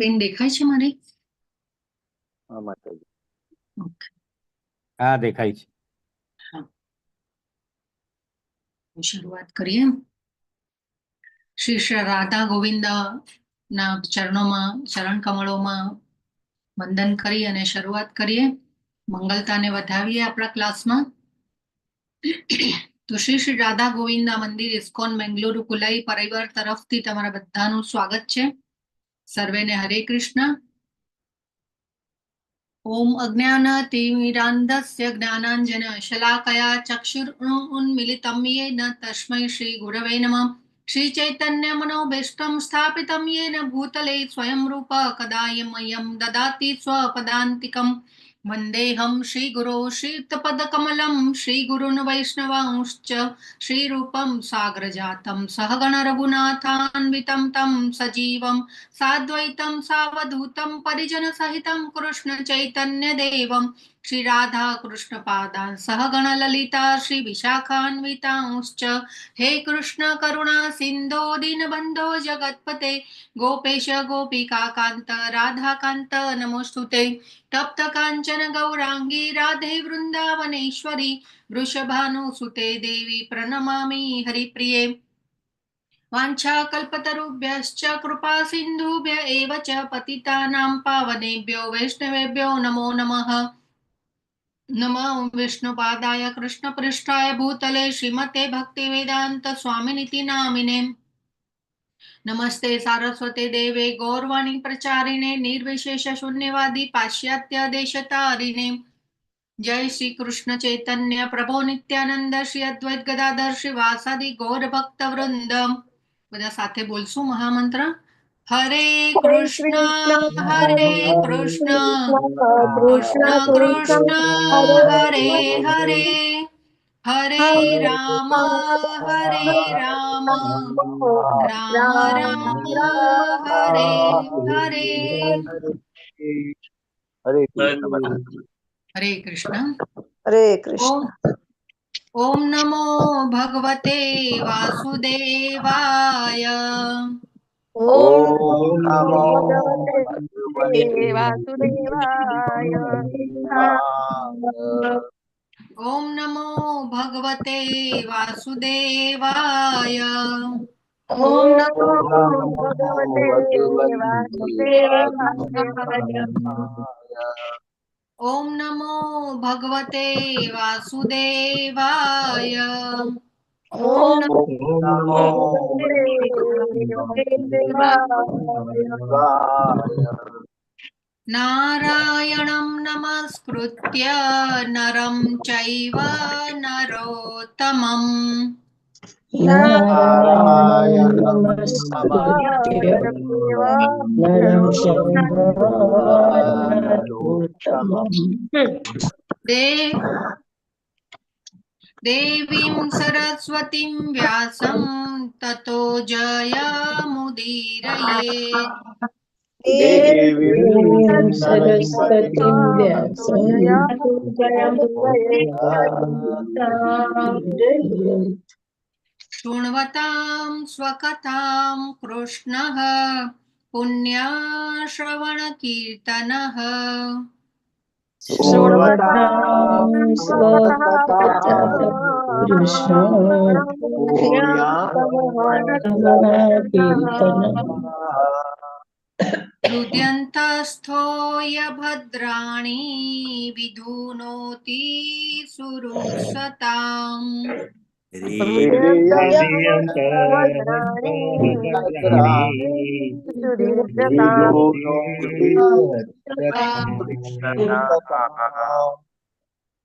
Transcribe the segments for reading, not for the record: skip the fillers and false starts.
Pen દેખાય છે મારી? હા માતાજી. ઓકે, હા દેખાય છે. હા, શરૂઆત કરીએ. શ્રી શ્રી રાધા ગોવિંદ ના ચરણોમાં, ચરણ કમળોમાં વંદન કરી અને શરૂઆત કરીએ. મંગલતાને વધાવીએ આપણા ક્લાસમાં. તો શ્રી શ્રી રાધા ગોવિંદા મંદિર ઇસ્કોન બેંગલુરુ કુલાઈ પરિવાર તરફથી તમારા બધાનું સ્વાગત છે. સર્વેને હરે કૃષ્ણ. ઓમ અજ્ઞાનતિમિરાન્ધસ્ય જ્ઞાનાંજન શલાકયા ચક્ષુરુન્મિલિतं येन તસ્मै શ્રી ગુરવે નમઃ. શ્રી ચૈતન્ય મનોભીષ્ટં સ્થાપિतं येन ભૂતલે સ્વયં રૂપ કદા મह्यं દદાતિ સ્વપદાન્તિકં. વંદેહં શ્રીગુરો શ્રીયુતપદકમलं શ્રીગુરૂन् વૈષ્ણવાંશ્ચ શ્રીરૂપं સાગ્રજાतं સહગણ રઘુનાથાન્વિतं तं સજીવं સાદ્વૈतं સાવધૂतं પરિજન સહિतं કૃષ્ણ ચૈતન્ય દેવમ શ્રી રાધા કૃષ્ણ પાદાન સહગણ લલિતા શ્રી વિશાખાન્વિતાંશ્ચ હે કૃષ્ણ કરુણા સિંધો દીનબંધો જગતપતે ગોપેશ ગોપિકા કાંત રાધા કાંત નમોસ્તુતે. તપ્ત કાંચન ગૌરાંગી રાધે વૃંદાવનેશ્વરી વૃષભાનુસુતે દેવી પ્रणमामि હરિપ્રિયે. वाञ्छाकल्पतरुभ्यश्च कृपा सिन्धुभ्य एव च पतितानां पावनेभ्यो वैष्णवेभ्यो नमो नमः. नमो विष्णुपादाय कृष्णपृष्ठाय भूतले श्रीमते भक्तिवेदान्त स्वामिनिति नामिने. नमस्ते सारस्वते देवे गौरवाणी प्रचारिणे निर्विशेष शून्यवादी पाश्चात्य देशतारिणे. जय श्री कृष्ण चैतन्य प्रभो नित्यानंद श्री अद्वैत गदाधर श्रीवासादि गौर भक्त वृंद. બધા સાથે બોલશું મહામંત્ર. હરે કૃષ્ણ હરે કૃષ્ણ કૃષ્ણ કૃષ્ણ હરે હરે હરે રામ રામ રામ હરે હરે. હરે કૃષ્ણ માતાજી. હરે કૃષ્ણ. હરે કૃષ્ણ. ઓમ નમો ભગવતે વાસુદેવાય. ઓમ નમો ભગવતે વાસુદેવાય. ઓમ નમો ભગવતે વાસુદેવાય. ઓમ નમો ભગવતે વાસુદેવાય. ઓમ નમો ભગવતે વાસુદેવાય. ઓમ નમો ભગવતે વાસુદેવાય. નારાયણં નમસ્કૃત્ય નરં ચૈવ નરોત્તમં. નારાયણ દેવીં સરસ્વતીં વ્યાસં તતો જયમુદીરયેત. સરસ્વતી શૃण्वतां स्वकथां कृष्णः पुण्याश्रवणकीर्तनः. हृद्यन्तस्थो यभद्राणि विधुनोति सुहृत्सताम्.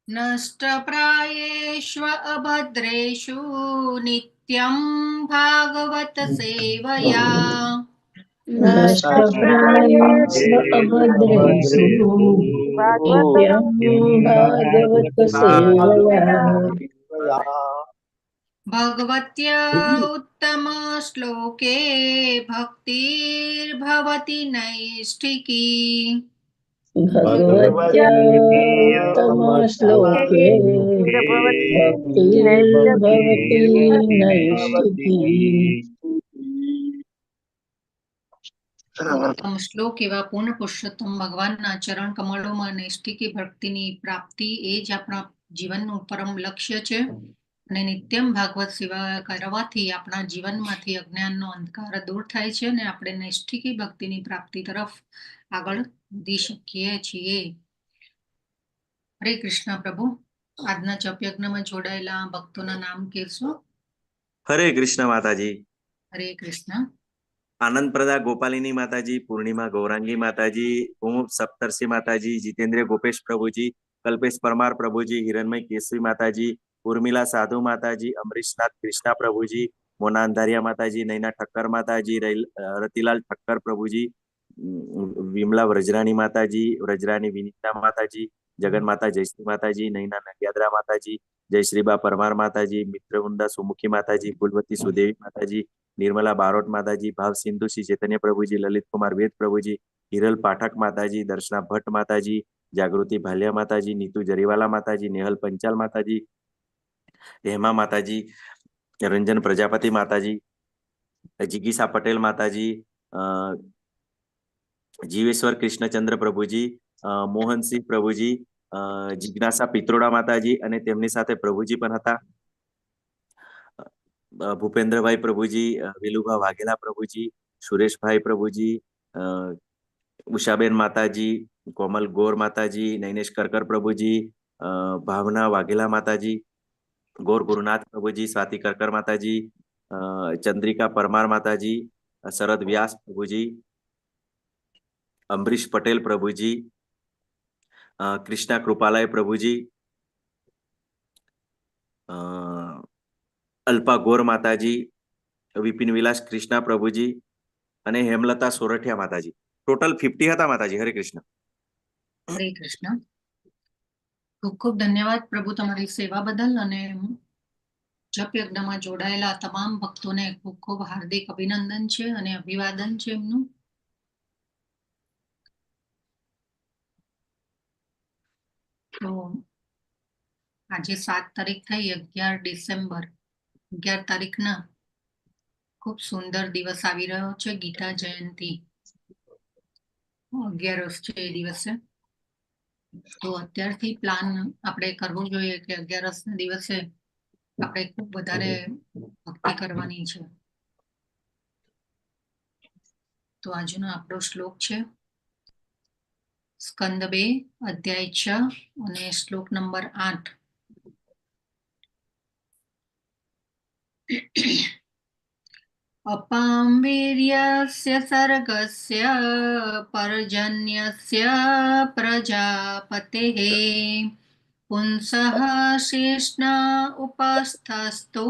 नष्टप्रायेष्व अभद्रेषु नित्यं भागवत सेवया. भगवत्या उत्तम श्लोके भक्तिर्भवति नैष्ठिकी. भगवत्या उत्तम श्लोके भक्तिर्भवति नैष्ठिकी. ઉત્તમ શ્લોક એવા પૂર્ણ પુરુષોત્તમ ભગવાનના ચરણ કમળોમાં નૈષ્ઠિકી ભક્તિની પ્રાપ્તિ એ જ આપણા જીવનનું પરમ લક્ષ્ય છે અને નિત્યમ ભાગવત સેવા કરવાથી આપણા જીવનમાંથી અજ્ઞાનનો અંધકાર દૂર થાય છે અને આપણે નૈષ્ઠિકી ભક્તિની પ્રાપ્તિ તરફ આગળ વધી શકીએ છીએ. હરે કૃષ્ણ પ્રભુ, આજના જપ યજ્ઞમાં જોડાયેલા ભક્તોના નામ કહેશો? હરે કૃષ્ણ માતાજી. હરે કૃષ્ણ. આનંદ પ્રદા ગોપાલિની માતાજી, પૂર્ણિમા ગૌરાંગી માતાજી, ઉમુપ સપ્તર્ષિ માતાજી, જીતેન્દ્ર ગોપેશ પ્રભુજી, કલ્પેશ પરમાર પ્રભુજી, હિરણમય કેશવી માતાજી, ઉર્મિલા સાધુ માતાજી, અમરીશનાથ કૃષ્ણા પ્રભુજી, મોના અંધારિયા માતાજી, નૈના ઠક્કર માતાજી, રતિલાલ ઠક્કર પ્રભુજી, વિમલા વ્રજરાણી માતાજી, વ્રજરાણી વિનીતા માતાજી, જગન માતા જયશ્રી માતાજી, નૈના નગ્યાદરા માતાજી, જયશ્રીબા પરમાર માતાજી, મિત્રવૃંદા સુમુખી માતાજી, ફૂલવતી સુદેવી માતાજી, निर्मला बारोट माताजी, भाव सिंधु श्री चैतन्य प्रभुजी, ललित कुमार वेद प्रभुजी, हिरल पाठक माताजी, दर्शना भट्ट माताजी, जागृति भालिया माताजी, नीतू जरीवाला माताजी, नेहल पंचाल माताजी, हेमा माताजी, रंजन प्रजापति माताजी, जिगीसा पटेल माताजी, जीवेश्वर कृष्णचंद्र प्रभुजी, मोहन सिंह प्रभुजी, जिज्ञासा पित्रोड़ा माताजी અને તેમની સાથે પ્રભુજી પણ હતા. ભૂપેન્દ્રભાઈ પ્રભુજી, વિલુભા વાઘેલા પ્રભુજી, સુરેશભાઈ પ્રભુજી, ઉષાબેન માતાજી, કોમલ ગોર માતાજી, નૈનેશ કરકર પ્રભુજી, ભાવના વાઘેલા માતાજી, ગોર ગુરુનાથ પ્રભુજી, સ્વાતિ કરકર માતાજી, ચંદ્રિકા પરમાર માતાજી, શરદ વ્યાસ પ્રભુજી, અમરીશ પટેલ પ્રભુજી, કૃષ્ણા કૃપાલય પ્રભુજી, અલ્પા ગોર માતાજી, વિપિન વિલાસ કૃષ્ણા પ્રભુજી અને હેમલતા સોરઠિયા માતાજી. ટોટલ 50 હતા માતાજી. હરે કૃષ્ણ. હરે કૃષ્ણ. ખૂબ ખૂબ ધન્યવાદ પ્રભુ તમારી સેવા બદલ અને જપ યજ્ઞમાં જોડાયેલા તમામ ભક્તોને ખૂબ ખૂબ હાર્દિક અભિનંદન છે અને અભિવાદન છે એમનું. તો આજે 7 તારીખ થઈ, 11 ડિસેમ્બર. 11 તારીખના ખૂબ સુંદર દિવસ આવી રહ્યો છે, ગીતા જયંતિ 11 છે એ દિવસે. તો અત્યારથી પ્લાન આપણે કરવો જોઈએ કે 11 દિવસે આપણે ખૂબ વધારે ભક્તિ કરવાની છે. તો આજનો આપણો શ્લોક છે સ્કંદ 2 અધ્યાય 6 અને શ્લોક નંબર 8. અપામ વીર્યસ્ય સર્ગસ્ય પર્જન્યસ્ય પ્રજાપતેઃ પુંસઃ શેષના ઉપસ્થસ્તો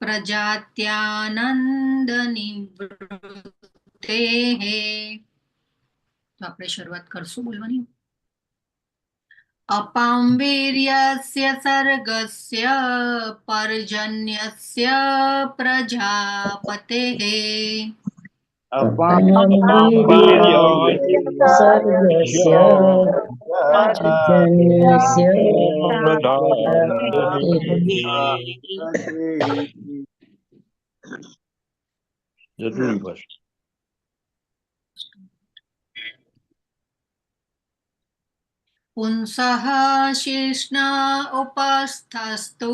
પ્રજાત્યાનંદનિવૃત્તેઃ. તો આપણે શરૂઆત કરશું બોલવાની. અપામ વીર્યસ્ય સર્ગસ્ય પર્જન્યસ્ય પ્રજાપતેઃ સર્ગસ્ય પર્જન્યસ્ય પુંસઃ શેષના ઉપસ્થસ્તો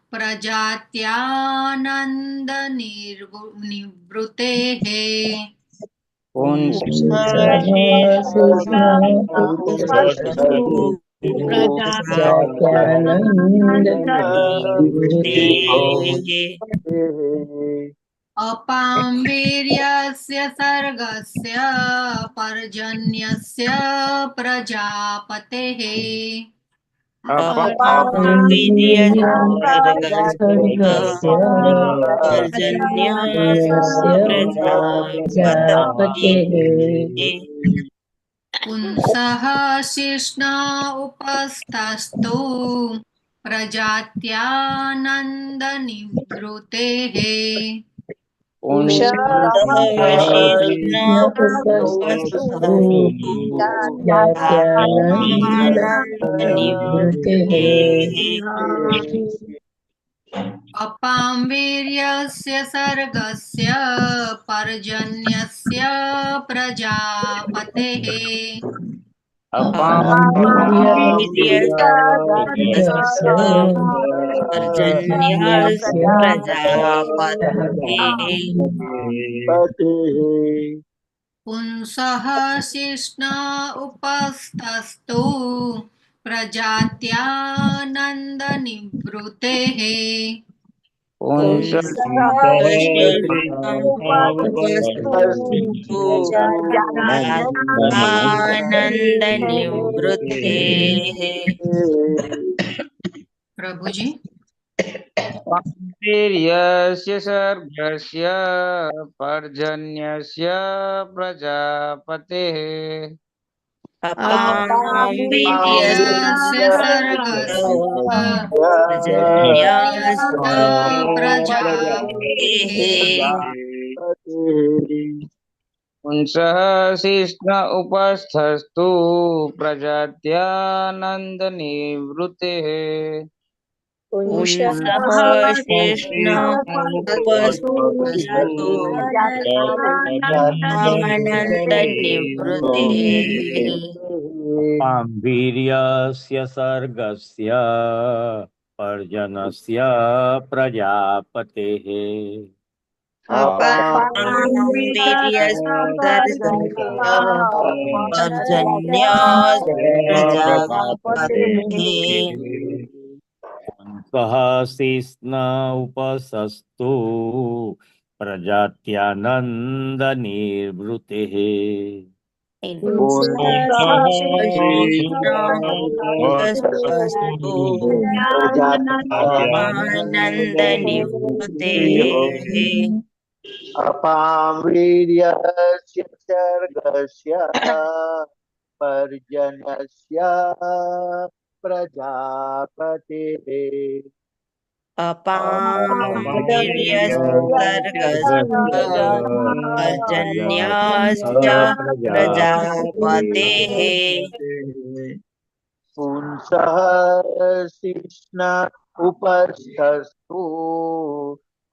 પ્રજાત્યાનંદનિવૃત્તેઃ અપામ વીર્યસ્ય સર્ગસ્ય પર્જન્યસ્ય પ્રજાપતેઃ પુંસઃ શેષના ઉપસ્થસ્તો પ્રજાત્યાનંદનિવૃત્તેઃ अपां वीर्यस्य सर्गस्य पर्जन्यस्य प्रजापतेः पर्जन्यस्य पुंसः शिश्न उपस्थस्तु प्रजात्यानन्दनिवृत्तेः प्रभु जी वीर्यस्य सर्गस्य पर्जन्यस्य प्रजापतेः वीर्यस्य सर्गस्य प्रजापतेः पुंसः शिश्न उपस्थस्तु प्रजात्यानन्दनिवृत्तेः वीर्यस्य सर्गस्य पर्जनस्य प्रजापतेः पुंसः शिश्न उपसस्तु प्रजात्यानन्दनिवृत्तेः अपां वीर्यस्य सर्गस्य पर्जन्यस्य प्रजापतेः पुंसः शिश्न उपस्थस्तु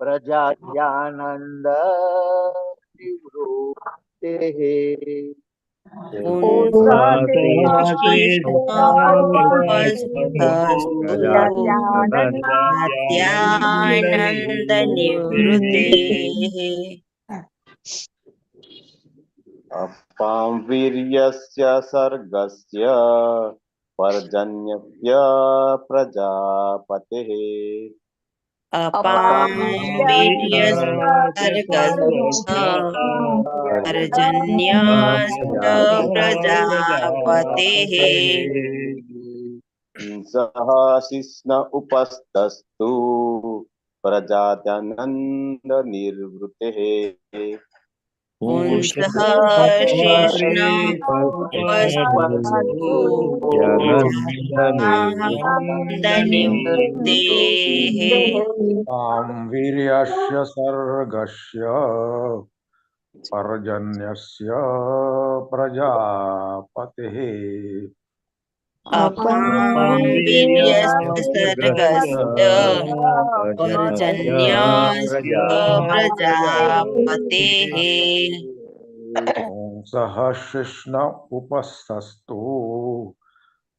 प्रजात्यानन्द निवृत्तेः अपां वीर्यस्य सर्गस्य पर्जन्यस्य प्रजापतेः सः शिश्न उपस्थस्तु प्रजात्यानन्दनिवृत्तेः वीर्यस्य सर्गस्य पर्जन्यस्य प्रजापतेः सः शिश्न उपस्थस्तु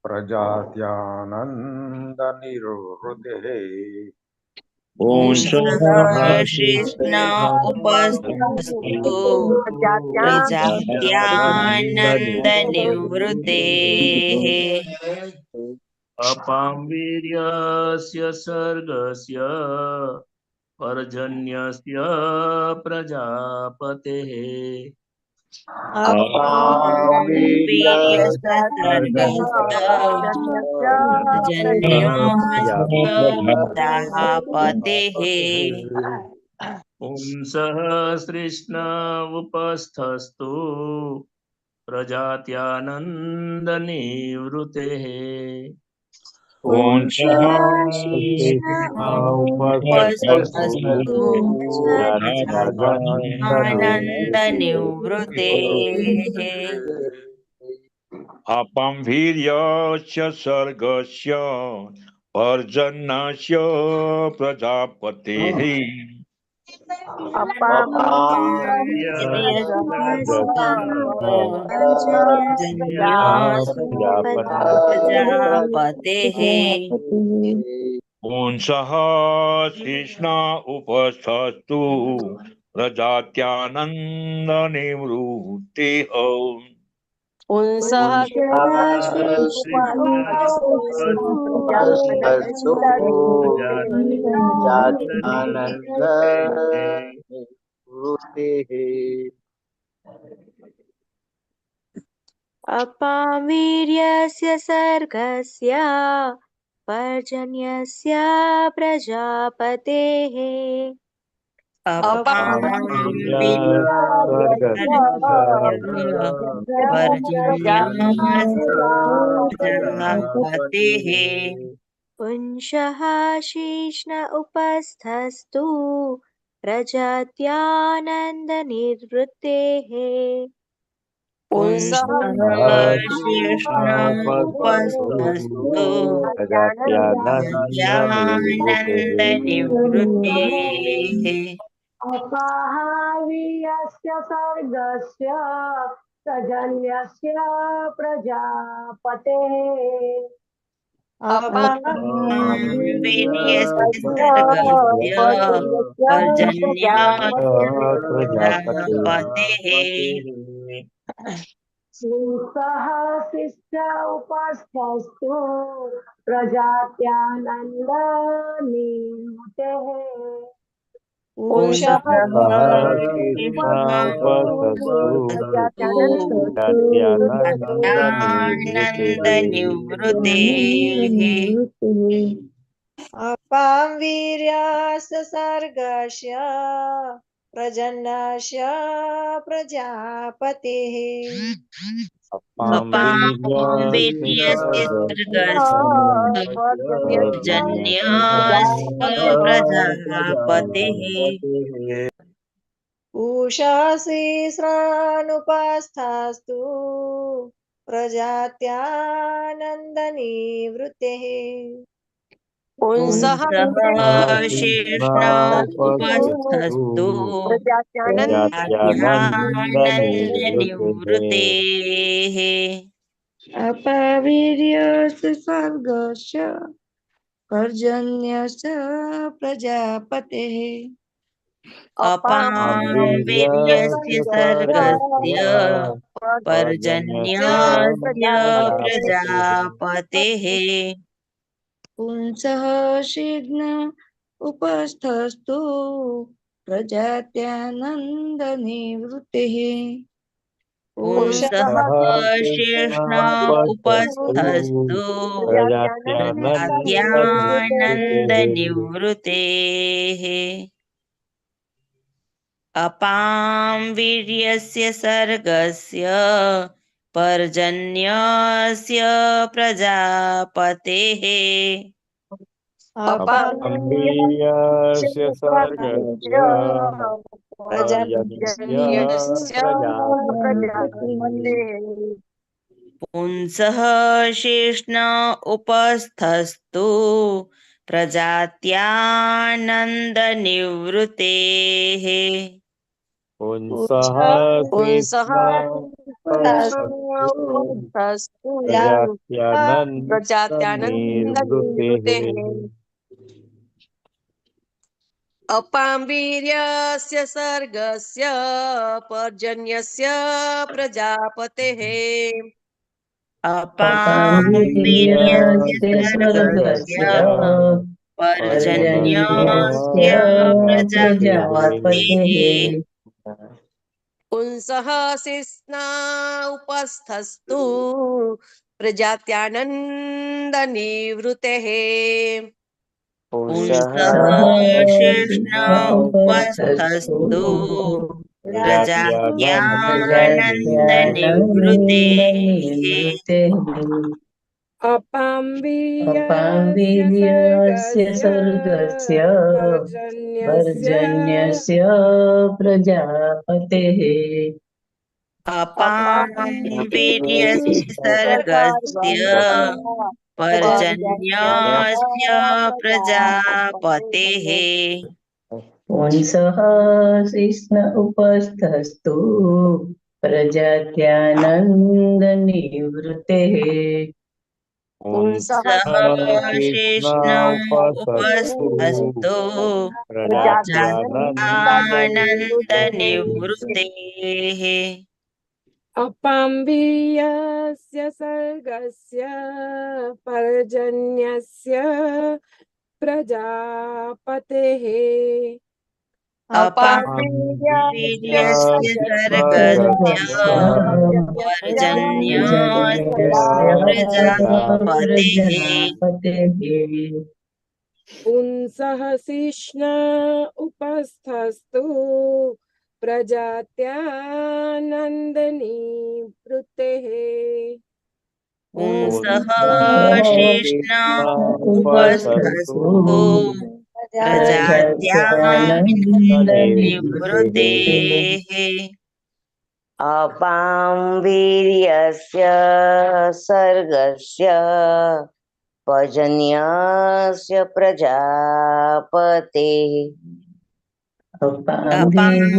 प्रजात्यानन्दनिवृत्तेः अपां वीर्यस्य सर्गस्य पर्जन्यस्य प्रजापतेः पुंसः कृष्ण उपस्थस्तु प्रजात्यानन्दनिवृत्तेः अपां वीर्यस्य सर्गस्य पर्जन्यस्य प्रजापतेः प्रजापतेः पुंसः कृष्ण उपस्थस्तु प्रजात्यानन्दनिवृत्तेः पुंसः उपस्थस्तु जात्यानन्द निवृत्तेः अपावीर्यस्य सर्गस्य पर्जन्यस्य प्रजापतेः प्रजापतेः पुंसः शीष्ण उपस्थस्तु प्रजात्यानन्दनिवृत्तेः पुंसः शीर्ष्ण उपस्थस्तु प्रजानन्दनिवृत्तेः अपावीर्यस्य सर्गस्य पर्जन्यस्य प्रजापतेः अपावीर्यस्य सर्गस्य पर्जन्यस्य प्रजापतेः पुंसः शिष्ट उपस्थस्तु प्रजात्यानन्दनिवृत्तेः पुंसः प्रजानन्दनिवृत्तेः अपावीर्यस्य सर्गस्य पर्जन्यस्य प्रजापतेः अपावीर्यस्य सर्गस्य पर्जन्यस्य प्रजापतेः उषसि श्रानुपस्थास्तु प्रजात्यानन्दनिवृत्तेः पुंसः शीर्ष्ण उपस्थस्तु प्रजानन्दनिवृत्तेः अपावीर्यस्य सर्गस्य पर्जन्यस्य प्रजापतेः अपावीर्यस्य सर्गस्य पर्जन्यस्य प्रजापतेः पुंसः शीघ्न उपस्थस्तु प्रजात्यानन्दनिवृत्तेः पुंसः शीर्ष्ण उपस्थस्तु प्रजात्यानन्दनिवृत्तेः अपां वीर्यस्य सर्गस्य पर्जन्यस्य प्रजापतेः अपावीर्यस्य सर्गस्य पर्जन्यस्य प्रजापतेः पुंसः शीर्ष्ण उपस्थस्तु प्रजात्यानन्दनिवृत्तेः पुंसः कृष्ण प्रजात्यानन्दनिवृत्तेः अपावीर्यस्य सर्गस्य पर्जन्यस्य प्रजापतेः अपावीर्यस्य सर्गस्य पर्जन्यस्य प्रजापतेः पुंसः शिष्ण उपस्थस्तु प्रजात्यानन्दनिवृत्तेः पुंसः शीर्ष्ण उपस्थस्तु प्रजात्यानन्दनिवृत्तेः अपावीर्यस्य सर्गस्य पर्जन्यस्य प्रजापतेः अपावीर्यस्य सर्गस्य पर्जन्यस्य प्रजापतेः पुंसः शिष्ण उपस्थस्तु प्रजात्यानन्दनिवृत्तेः पुंसः शेष्ण उपस्थस्तु प्रजात्यानन्दनिवृत्तेः अपां वीर्यस्य सर्गस्य पर्जन्यस्य प्रजापतेः अपां वीर्यस्य सर्गस्य पर्जन्यस्य प्रजापतेः पुंसः शिष्ण उपस्थस्तु प्रजात्यानन्दनिवृत्तेः पुंसः शेष्ण उपस्थस्तु प्रजात्यानन्दनिवृत्तेः अपां वीर्यस्य सर्गस्य पर्जन्यस्य प्रजापतेः अपां वीर्यस्य सर्गस्य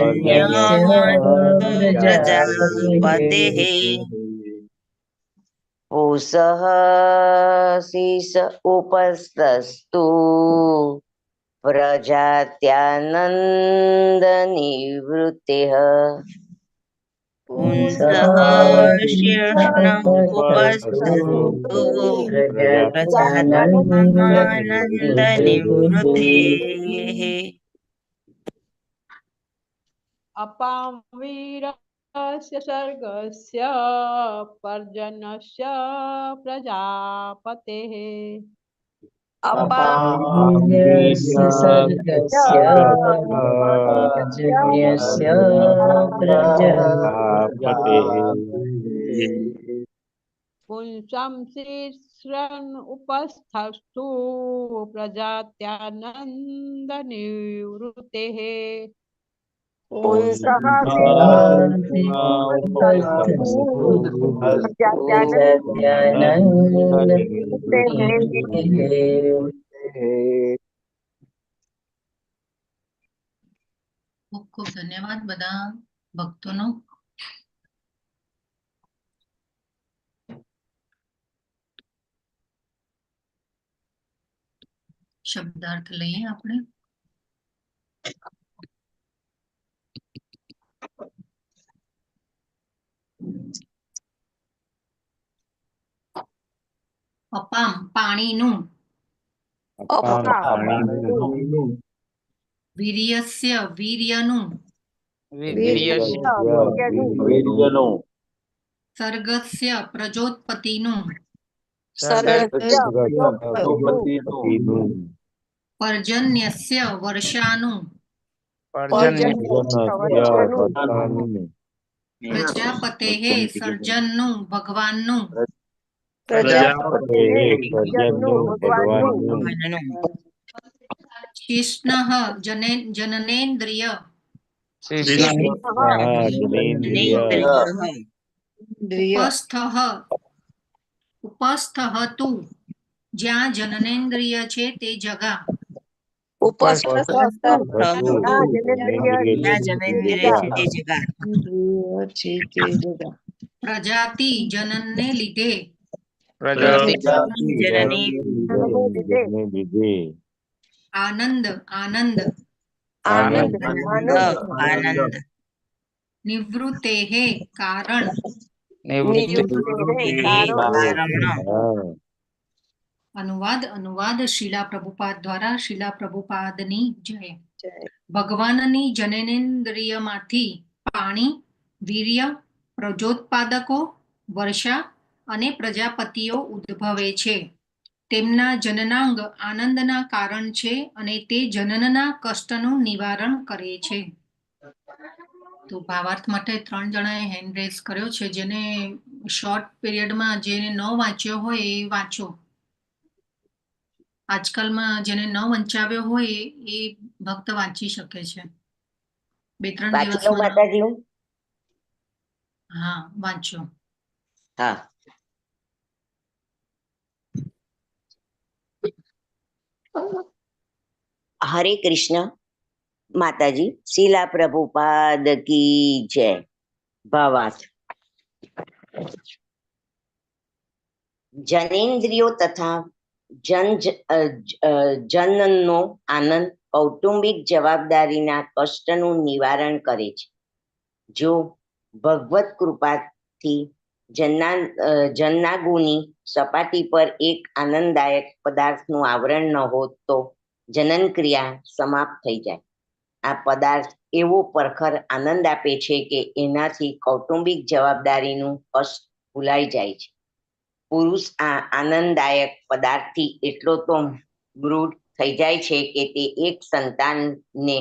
पर्जन्यस्य प्रजापतेः पुंसः शिष उपस्थस्तु प्रजात्यानन्दनिवृत्तेः पुंसः शेष्ण उपस्थस्तु प्रजात्यानन्दनिवृत्तेः अपां वीरस्य सर्गस्य पर्जन्यस्य प्रजापतेः अपां सर्गस्य पर्जन्यस्य प्रजापतेः पुंसं शिष्ण उपस्थस्तु प्रजात्यानन्दनिवृत्तेः पुंसः ખૂબ ખૂબ ધન્યવાદ બધા ભક્તોનો. શબ્દાર્થ લઈએ આપણે. અપામ પાણીનું, વીર્યસ્ય વીર્યનું, સર્ગસ્ય પ્રજોત્પતિનું, પર્જન્યસ્ય વર્ષાનું, પ્રજાપતેઃ સર્જનનું ભગવાનનું, શિષ્ણઃ જનનેન્દ્રિય, ઉપસ્થઃ તુ જ્યાં જનનેન્દ્રિય છે તે જગા, પ્રજાતિ જનનને લીધે, આનંદ આનંદ, નિવૃત્તેઃ કારણ, અનુવાદ શીલા પ્રભુપાદ દ્વારા. શીલા પ્રભુપાદની જય. ભગવાનની જનનેન્દ્રિયમાંથી પાણી, વીર્ય, પ્રજોત્પાદકો, વર્ષા અને પ્રજાપતિઓ ઉદ્ભવે છે. તેમના જનનાંગ આનંદના કારણ છે અને તે જનનના કષ્ટનું નિવારણ કરે છે. તો ભાવાર્થ માટે 3 જણાએ હેન્ડ રેઝ કર્યો છે. જેને શોર્ટ પીરિયડમાં જેને ન વાંચ્યો હોય એ વાંચો. આજકાલમાં જેને ન વંચાવ્યો હોય એ ભક્ત વાંચી શકે છે. 2-3 દિવસમાં. હા, વાંચો. હા. હરે કૃષ્ણ. માતાજી, શીલા પ્રભુપાદ કી જય. ભાવાર્થ. જનેન્દ્રિયો તથા જનનો આનંદ કૌટુંબિક જવાબદારીના કષ્ટનું નિવારણ કરે છે. જો ભગવત કૃપાથી જન્નાગુની સપાટી પર એક આનંદદાયક પદાર્થનું આવરણ ન હોત તો જનન ક્રિયા સમાપ્ત થઈ જાય. આ પદાર્થ એવો પરખર આનંદ આપે છે કે એનાથી કૌટુંબિક જવાબદારીનું કષ્ટ ભૂલાઈ જાય છે. પુરુષ આ આનંદદાયક પદાર્થથી એટલો તો મૃત થઈ જાય છે કે તે એક સંતાનને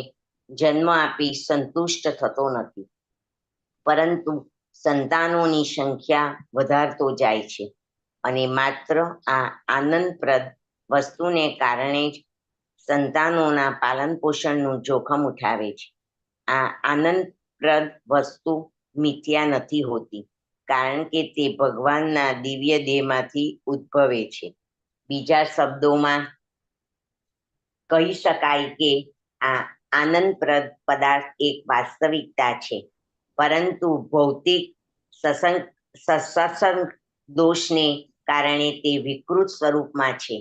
જન્મ આપી સંતુષ્ટ થતો નથી, પરંતુ સંતાનોની સંખ્યા વધારતો જાય છે અને માત્ર આ આનંદપ્રદ વસ્તુને કારણે જ સંતાનોના પાલન પોષણનું જોખમ ઉઠાવે છે. આ આનંદપ્રદ વસ્તુ મિથ્યા નથી હોતી, કારણ કે તે ભગવાનના દિવ્ય દેહમાંથી ઉદ્ભવે છે. બીજા શબ્દોમાં કહી શકાય કે આ આનંદપ્રદ પદાર્થ એક વાસ્તવિકતા છે, પરંતુ ભૌતિક સત્સંગ દોષને કારણે તે વિકૃત સ્વરૂપમાં છે.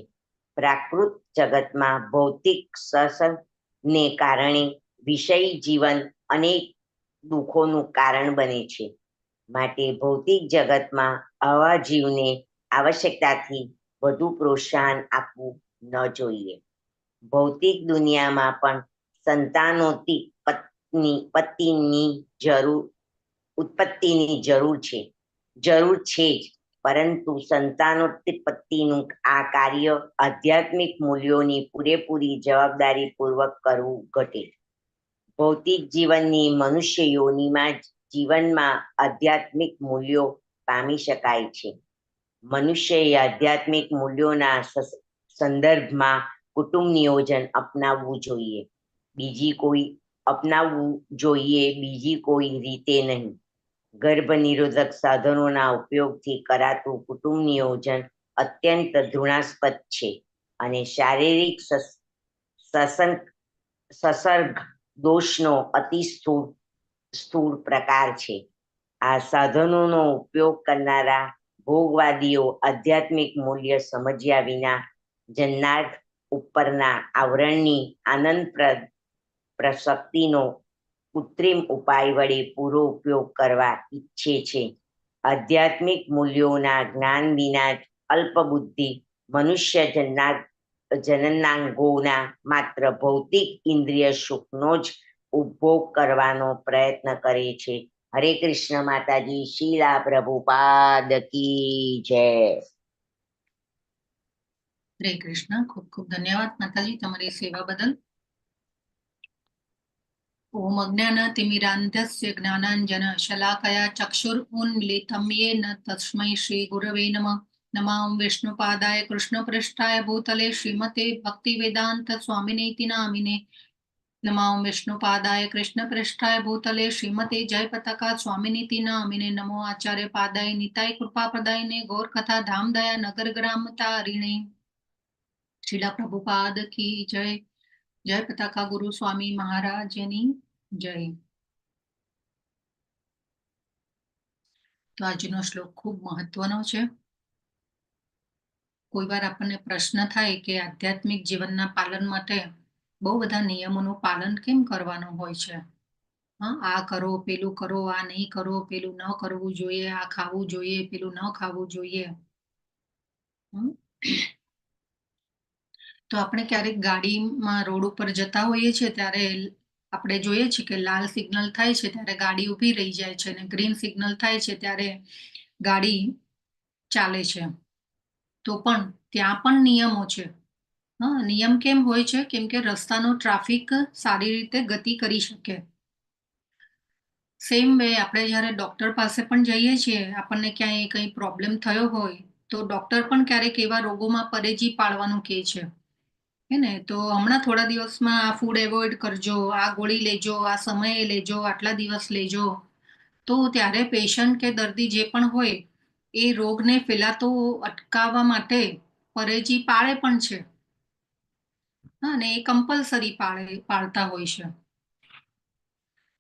પ્રાકૃત જગતમાં ભૌતિક સત્સંગને કારણે વિષય જીવન અનેક દુઃખોનું કારણ બને છે. માટે ભૌતિક જગતમાં આવા જીવને આવશ્યકતાથી વધુ પ્રોત્સાહન આપવું ન જોઈએ. ભૌતિક દુનિયામાં પણ સંતાનોથી ઉત્પત્તિની જરૂર છે જ, પરંતુ સંતાનોત્પત્તિનું આ કાર્ય આધ્યાત્મિક મૂલ્યોની પૂરેપૂરી જવાબદારીપૂર્વક કરવું ઘટે. ભૌતિક જીવનની મનુષ્ય યોનિમાં જીવનમાં આધ્યાત્મિક મૂલ્યો પામી શકાય છે. મનુષ્યએ આધ્યાત્મિક મૂલ્યોના સંદર્ભમાં કુટુંબ નિયોજન અપનાવવું જોઈએ, બીજી કોઈ રીતે નહીં. ગર્ભ નિરોધક સાધનોના ઉપયોગથી કરાતું કુટુંબ નિયોજન અત્યંત ઘૃણાસ્પદ છે અને શારીરિક સંસર્ગ દોષનો અતિ સ્થૂળ પ્રકાર છે. આ સાધનોનો ઉપયોગ કરનારા ભોગવાદીઓ આધ્યાત્મિક મૂલ્ય સમજ્યા વિના જન્નાર્થ ઉપરના આવરણની આનંદપ્રદ પ્રશક્તિનો કૃત્રિમ ઉપાય વડે પૂરો ઉપયોગ કરવા ઈચ્છે છે. આધ્યાત્મિક મૂલ્યોના જ્ઞાન વિના જ અલ્પબુદ્ધિ મનુષ્ય જનનાંગોના માત્ર ભૌતિક ઇન્દ્રિય સુખનો જ ઉપભોગ કરવાનો પ્રયત્ન કરે છે. હરે કૃષ્ણ. માતાજી, શીલા પ્રભુપાદ કી જય. હરે કૃષ્ણ. ખૂબ ખૂબ ધન્યવાદ માતાજી તમારી સેવા બદલ. ઓમ અજ્ઞાનતિમિરાન્ધસ્ય જ્ઞાનાંજન શલાકયા ચક્ષુરુન્મિલિતં યેન તસ્મૈ શ્રી ગુરવે નમઃ. નમામિ વિષ્ણુપાદાય કૃષ્ણપૃષ્ઠાય ભૂતલે શ્રીમતે ભક્તિવેદાંત સ્વામિનેતિ નામિને. નમામિ વિષ્ણુપાદાય કૃષ્ણપૃષ્ઠાય ભૂતલે શ્રીમતે જયપતાકા સ્વામિનેતિ નામિને. નમો આચાર્ય પાદાય નિતાય કૃપાપ્રદાયને ગૌરકથા ધામદયા નગર ગ્રામ તારિણે. શીલા પ્રભુપાદ કી જય. જય પતાકા ગુરુ સ્વામી મહારાજની જય. તો આજનો શ્લોક ખૂબ મહત્વનો છે. કોઈ વાર આપણને પ્રશ્ન થાય કે આધ્યાત્મિક જીવનના પાલન માટે બહુ બધા નિયમોનું પાલન કેમ કરવાનું હોય છે. આ કરો, પેલું કરો, આ નહીં કરો, પેલું ન કરવું જોઈએ, આ ખાવું જોઈએ, પેલું ન ખાવું જોઈએ. તો આપણે ક્યારેક ગાડીમાં રોડ ઉપર જતા હોઈએ છીએ ત્યારે આપણે જોઈએ છીએ કે લાલ સિગ્નલ થાય છે ત્યારે ગાડી ઊભી રહી જાય છે અને ગ્રીન સિગ્નલ થાય છે ત્યારે ગાડી ચાલે છે. તો પણ ત્યાં પણ નિયમો છે. નિયમ કેમ હોય છે? કેમ કે રસ્તાનો ટ્રાફિક સારી રીતે ગતિ કરી શકે. સેમ વે આપણે જ્યારે ડોક્ટર પાસે પણ જઈએ છીએ, આપણને ક્યાંય કંઈ પ્રોબ્લેમ થયો હોય તો ડોક્ટર પણ ક્યારેક એવા રોગોમાં પરેજી પાડવાનું કહે છે. ને તો હમણાં થોડા દિવસમાં આ ફૂડ એવોઇડ કરજો, આ ગોળી લેજો, આ સમયે લેજો, આટલા દિવસ લેજો. તો તો ત્યારે પેશન્ટ કે દર્દી જે પણ હોય એ રોગને ફેલાતો અટકાવવા માટે પરેજી પાળે પણ છે. અને એ કમ્પલસરી પાળતા હોય છે.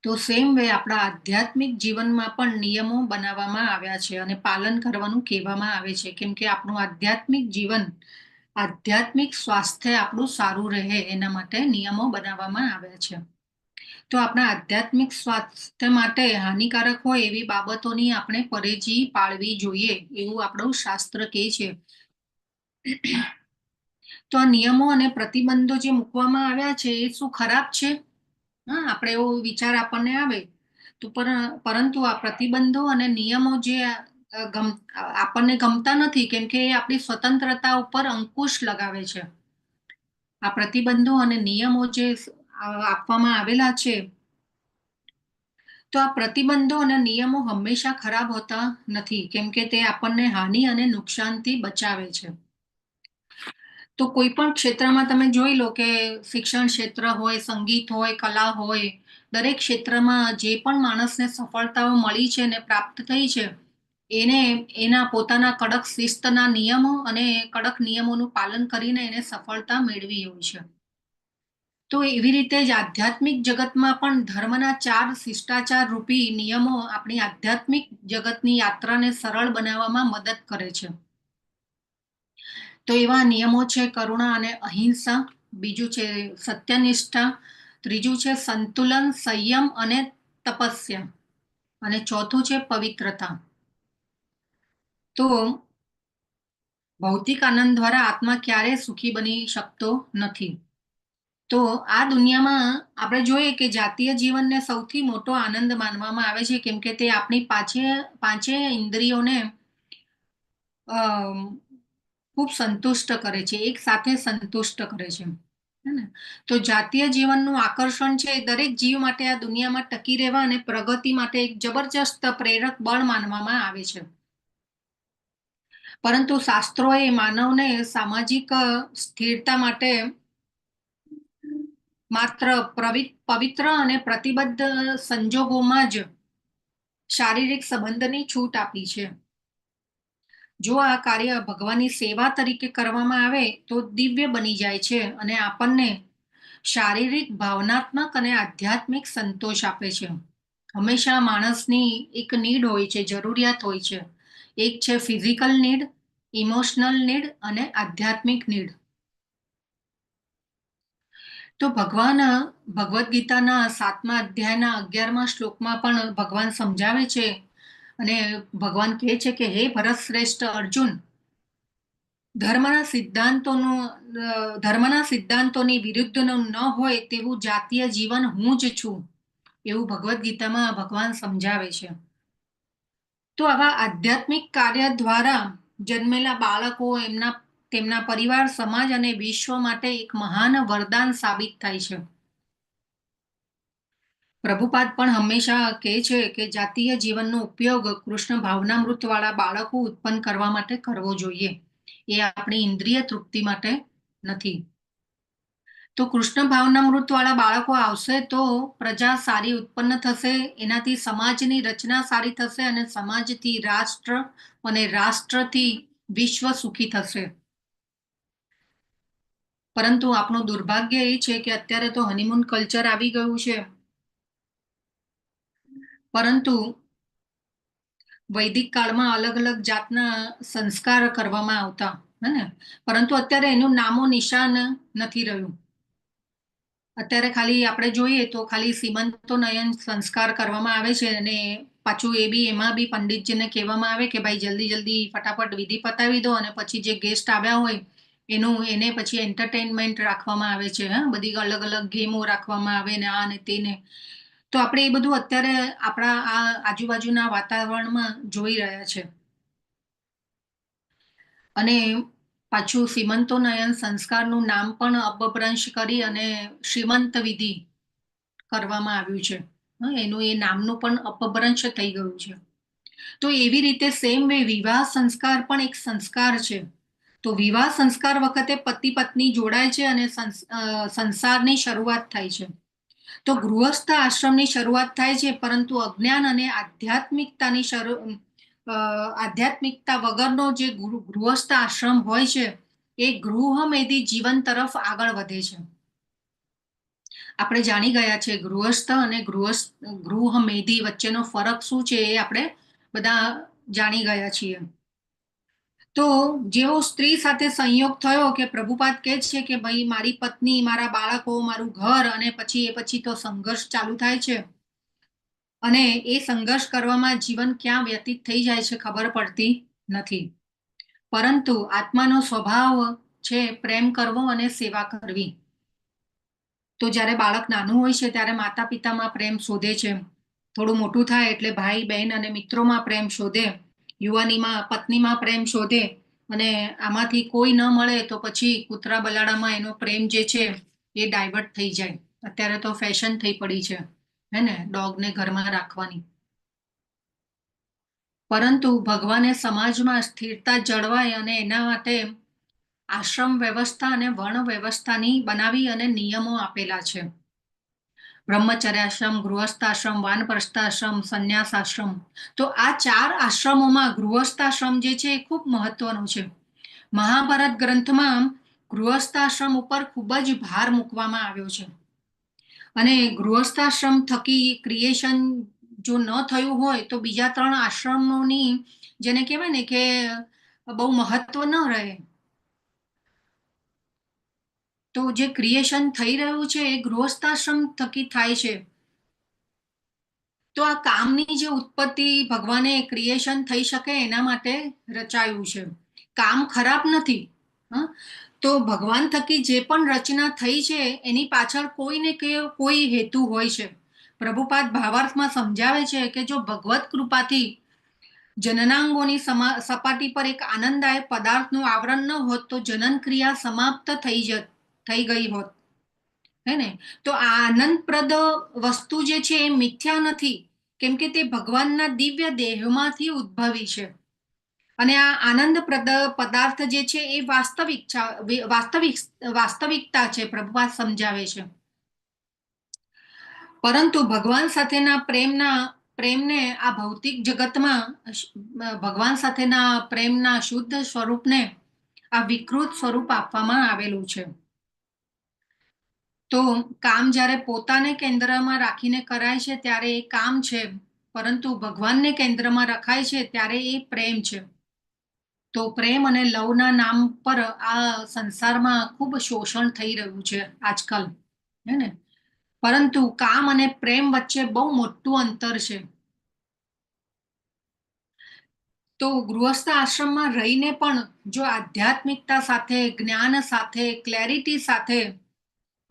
તો સેમ વે આપણા આધ્યાત્મિક જીવનમાં પણ નિયમો બનાવવામાં આવ્યા છે અને પાલન કરવાનું કહેવામાં આવે છે, કેમ કે આપણું આધ્યાત્મિક જીવન, આધ્યાત્મિક સ્વાસ્થ્ય આપણું સારું રહે એના માટે નિયમો બનાવવામાં આવ્યા છે. તો આપણા આધ્યાત્મિક સ્વાસ્થ્ય માટે હાનિકારક હોય એવી બાબતોની આપણે પરેજી પાળવી જોઈએ એવું આપણું શાસ્ત્ર કહે છે. તો આ નિયમો અને પ્રતિબંધો જે મૂકવામાં આવ્યા છે એ શું ખરાબ છે? હા, આપણે એવો વિચાર આપણને આવે તો પરંતુ આ પ્રતિબંધો અને નિયમો જે આપણને ગમતા નથી, કેમ કે એ આપણી સ્વતંત્રતા ઉપર અંકુશ લગાવે છે. આ પ્રતિબંધો અને નિયમો જે આપવામાં આવેલા છે, તો આ પ્રતિબંધો અને નિયમો હંમેશા ખરાબ હોતા નથી, કેમ કે તે આપણને હાનિ અને નુકસાનથી બચાવે છે. તો કોઈ પણ ક્ષેત્રમાં તમે જોઈ લો કે શિક્ષણ ક્ષેત્ર હોય, સંગીત હોય, કલા હોય, દરેક ક્ષેત્રમાં જે પણ માણસને સફળતાઓ મળી છે ને પ્રાપ્ત થઈ છે, એને એના પોતાના કડક શિસ્તના નિયમો અને કડક નિયમોનું પાલન કરીને એને સફળતા મેળવી હોય છે. તો એવી રીતે જ આધ્યાત્મિક જગતમાં પણ ધર્મના 4 શિષ્ટાચાર રૂપી નિયમો આપણી આધ્યાત્મિક જગતની યાત્રાને સરળ બનાવવામાં મદદ કરે છે. તો એવા નિયમો છે કરુણા અને અહિંસા, બીજું છે સત્યનિષ્ઠા, ત્રીજું છે સંતુલન, સંયમ અને તપસ્યા, અને ચોથું છે પવિત્રતા. તો ભૌતિક આનંદ દ્વારા આત્મા ક્યારેય સુખી બની શકતો નથી. તો આ દુનિયામાં આપણે જોઈએ કે જાતીય જીવનને સૌથી મોટો આનંદ માનવામાં આવે છે, કેમ કે તે આપણી પાંચેય ઇન્દ્રિયોને ખૂબ સંતુષ્ટ કરે છે, એક સાથે સંતુષ્ટ કરે છે. તો જાતીય જીવનનું આકર્ષણ છે દરેક જીવ માટે આ દુનિયામાં ટકી રહેવા અને પ્રગતિ માટે એક જબરજસ્ત પ્રેરક બળ માનવામાં આવે છે. પરંતુ શાસ્ત્રોએ માનવને સામાજિક સ્થિરતા માટે માત્ર પવિત્ર અને પ્રતિબદ્ધ સંજોગોમાં જ શારીરિક સંબંધની છૂટ આપી છે. જો આ કાર્ય ભગવાનની સેવા તરીકે કરવામાં આવે તો દિવ્ય બની જાય છે અને આપણને શારીરિક, ભાવનાત્મક અને આધ્યાત્મિક સંતોષ આપે છે. હંમેશા માણસની એક નીડ હોય છે, જરૂરિયાત હોય છે. એક છે ફિઝિકલ નીડ, ઇમોશનલ નીડ અને આધ્યાત્મિક નીડ. તો ભગવદ્ ગીતાના 7મા અધ્યાયના 11મા શ્લોકમાં પણ ભગવાન સમજાવે છે અને ભગવાન કહે છે કે હે ભરત શ્રેષ્ઠ અર્જુન, ધર્મના સિદ્ધાંતોની વિરુદ્ધનું ન હોય તેવું જાતીય જીવન હું જ છું, એવું ભગવદ્ ગીતામાં ભગવાન સમજાવે છે. તો આવા આધ્યાત્મિક કાર્ય દ્વારા જન્મેલા બાળકો તેમના પરિવાર, સમાજ અને વિશ્વ માટે એક મહાન વરદાન સાબિત થાય છે. પ્રભુપાદ પણ હંમેશા કહે છે કે જાતીય જીવનનો ઉપયોગ કૃષ્ણ ભાવનામૃત વાળા બાળકો ઉત્પન્ન કરવા માટે કરવો જોઈએ, એ આપણી ઇન્દ્રિય તૃપ્તિ માટે નથી. તો કૃષ્ણ ભાવનામૃત વાળા બાળકો આવશે તો પ્રજા સારી ઉત્પન્ન થશે, એનાથી સમાજની રચના સારી થશે અને સમાજથી રાષ્ટ્ર અને રાષ્ટ્રથી વિશ્વ સુખી થશે. પરંતુ આપણું દુર્ભાગ્ય એ છે કે અત્યારે તો હનીમૂન કલ્ચર આવી ગયું છે, પરંતુ વૈદિક કાળમાં અલગ અલગ જાતના સંસ્કાર કરવામાં આવતા, હે, પરંતુ અત્યારે એનું નામો નિશાન નથી રહ્યું. અત્યારે ખાલી આપણે જોઈએ તો ખાલી સીમંતોનયન સંસ્કાર કરવામાં આવે છે અને પાછું એમાં બી પંડિતજીને કહેવામાં આવે કે ભાઈ જલ્દી ફટાફટ વિધિ પતાવી દો અને પછી જે ગેસ્ટ આવ્યા હોય એને પછી એન્ટરટેનમેન્ટ રાખવામાં આવે છે. બધી અલગ અલગ ગેમો રાખવામાં આવે ને આ ને તેને. તો આપણે એ બધું અત્યારે આપણા આ આજુબાજુના વાતાવરણમાં જોઈ રહ્યા છે. અને પાછું સીમંતોનયન સંસ્કારનું નામ પણ અપભ્રંશ કરી અને શ્રીમંત વિધિ કરવામાં આવ્યું છે. એનું એ નામનું પણ અપભ્રંશ થઈ ગયું છે. તો એવી રીતે સેમ વે વિવાહ સંસ્કાર પણ એક સંસ્કાર છે. તો વિવાહ સંસ્કાર વખતે પતિ પત્ની જોડાય છે અને સંસારની શરૂઆત થાય છે. તો ગૃહસ્થ આશ્રમની શરૂઆત થાય છે, પરંતુ અજ્ઞાન અને આધ્યાત્મિકતા વગરનો જે ગૃહસ્થ આશ્રમ હોય છે એ ગૃહમેધી જીવન તરફ આગળ વધે છે. આપણે જાણી ગયા છે ગૃહસ્થ અને ગૃહમેધી વચ્ચેનો ફરક શું છે એ આપણે બધા જાણી ગયા છીએ. તો જેવો સ્ત્રી સાથે સંયોગ થયો કે પ્રભુપાદ કહે છે કે ભાઈ મારી પત્ની, મારા બાળકો, મારું ઘર, અને પછી તો સંઘર્ષ ચાલુ થાય છે. અને એ સંઘર્ષ કરવામાં જીવન ક્યાં વ્યતીત થઈ જાય છે ખબર પડતી નથી. પરંતુ આત્માનો સ્વભાવ છે પ્રેમ કરવો અને સેવા કરવી. તો જ્યારે બાળક નાનું હોય છે ત્યારે માતા પિતામાં પ્રેમ શોધે છે. થોડું મોટું થાય એટલે ભાઈ બહેન અને મિત્રોમાં પ્રેમ શોધે, યુવાનીમાં પત્નીમાં પ્રેમ શોધે, અને આમાંથી કોઈ ન મળે તો પછી કૂતરા બલાડામાં એનો પ્રેમ જે છે એ ડાયવર્ટ થઈ જાય. અત્યારે તો ફેશન થઈ પડી છે હે ને, ડોગને ઘરમાં રાખવાની. પરંતુ ભગવાને સમાજમાં સ્થિરતા જળવાય અને એના માટે આશ્રમ વ્યવસ્થા અને વર્ણ વ્યવસ્થાની બનાવી અને નિયમો આપેલા છે. બ્રહ્મચર્યાશ્રમ, ગૃહસ્થાશ્રમ, વાનપ્રસ્થાશ્રમ, સંન્યાસાશ્રમ. તો આ 4 આશ્રમોમાં ગૃહસ્થાશ્રમ જે છે એ ખૂબ મહત્વનો છે. મહાભારત ગ્રંથમાં ગૃહસ્થાશ્રમ ઉપર ખૂબ જ ભાર મૂકવામાં આવ્યો છે. અને ગૃહસ્થાશ્રમ થકી ક્રિએશન જો ન થયું હોય તો બીજા 3 આશ્રમોની જેને કહેવાય ને કે બહુ મહત્વ ન રહે. તો જે ક્રિએશન થઈ રહ્યું છે એ ગૃહસ્થાશ્રમ થકી થાય છે. તો આ કામની જે ઉત્પત્તિ ભગવાને ક્રિએશન થઈ શકે એના માટે રચાયું છે. કામ ખરાબ નથી. તો ભગવાન થકી જે પણ રચના થઈ છે એની પાછળ કોઈ ને કોઈ હેતુ હોય છે. પ્રભુપાદ ભાવાર્થમાં સમજાવે છે કે જો ભગવત કૃપાથી જનનાંગોની સપાટી પર એક આનંદદાયક પદાર્થનું આવરણ ન હોત તો જનન ક્રિયા સમાપ્ત થઈ ગઈ હોત, હે ને. તો આ આનંદપ્રદ વસ્તુ જે છે એ મિથ્યા નથી, કેમ કે તે ભગવાનના દિવ્ય દેહમાંથી ઉદ્ભવી છે. અને આ આનંદપ્રદ પદાર્થ જે છે એ વાસ્તવિકતા છે, પ્રભુપાદ સમજાવે છે. પરંતુ ભગવાન સાથેના પ્રેમને આ ભૌતિક જગતમાં ભગવાન સાથેના પ્રેમના શુદ્ધ સ્વરૂપને આ વિકૃત સ્વરૂપ આપવામાં આવેલું છે. તો કામ જ્યારે પોતાને કેન્દ્રમાં રાખીને કરાય છે ત્યારે એ કામ છે, પરંતુ ભગવાનને કેન્દ્રમાં રખાય છે ત્યારે એ પ્રેમ છે. તો પ્રેમ અને લવના નામ પર આ સંસારમાં ખૂબ શોષણ થઈ રહ્યું છે આજકાલ, હે ને. પરંતુ કામ અને પ્રેમ વચ્ચે બહુ મોટું અંતર છે. તો ગૃહસ્થ આશ્રમમાં રહીને પણ જો આધ્યાત્મિકતા સાથે, જ્ઞાન સાથે, ક્લેરિટી સાથે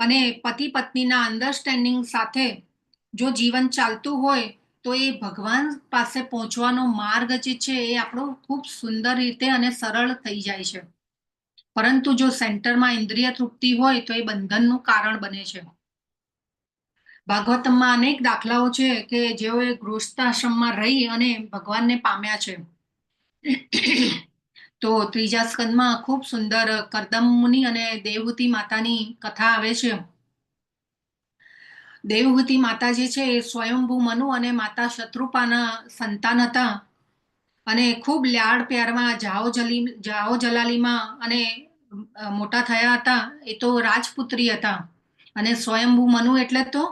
અને પતિ પત્નીના અન્ડરસ્ટેન્ડિંગ સાથે જો જીવન ચાલતું હોય તો એ ભગવાન પાસે પહોંચવાનો માર્ગ જે છે એ આપણો ખૂબ સુંદર રીતે અને સરળ થઈ જાય છે. પરંતુ જો સેન્ટરમાં ઇન્દ્રિય તૃપ્તિ હોય તો એ બંધનનું કારણ બને છે. ભાગવતમમાં અનેક દાખલાઓ છે કે જેઓએ ગૃહસ્થાશ્રમમાં રહી અને ભગવાનને પામ્યા છે. તો 3જા સ્કંદમાં ખૂબ સુંદર કરદમ મુનિ અને દેવહૂતિ માતાની કથા આવે છે. દેવહૂતિ માતા જે છે એ સ્વયંભૂ મનુ અને માતા શત્રુપાના સંતાન હતા. અને ખૂબ લાડ પ્યારમાં જાઓ જલાલીમાં અને મોટા થયા હતા. એ તો રાજપુત્રી હતા. અને સ્વયંભૂ મનુ એટલે તો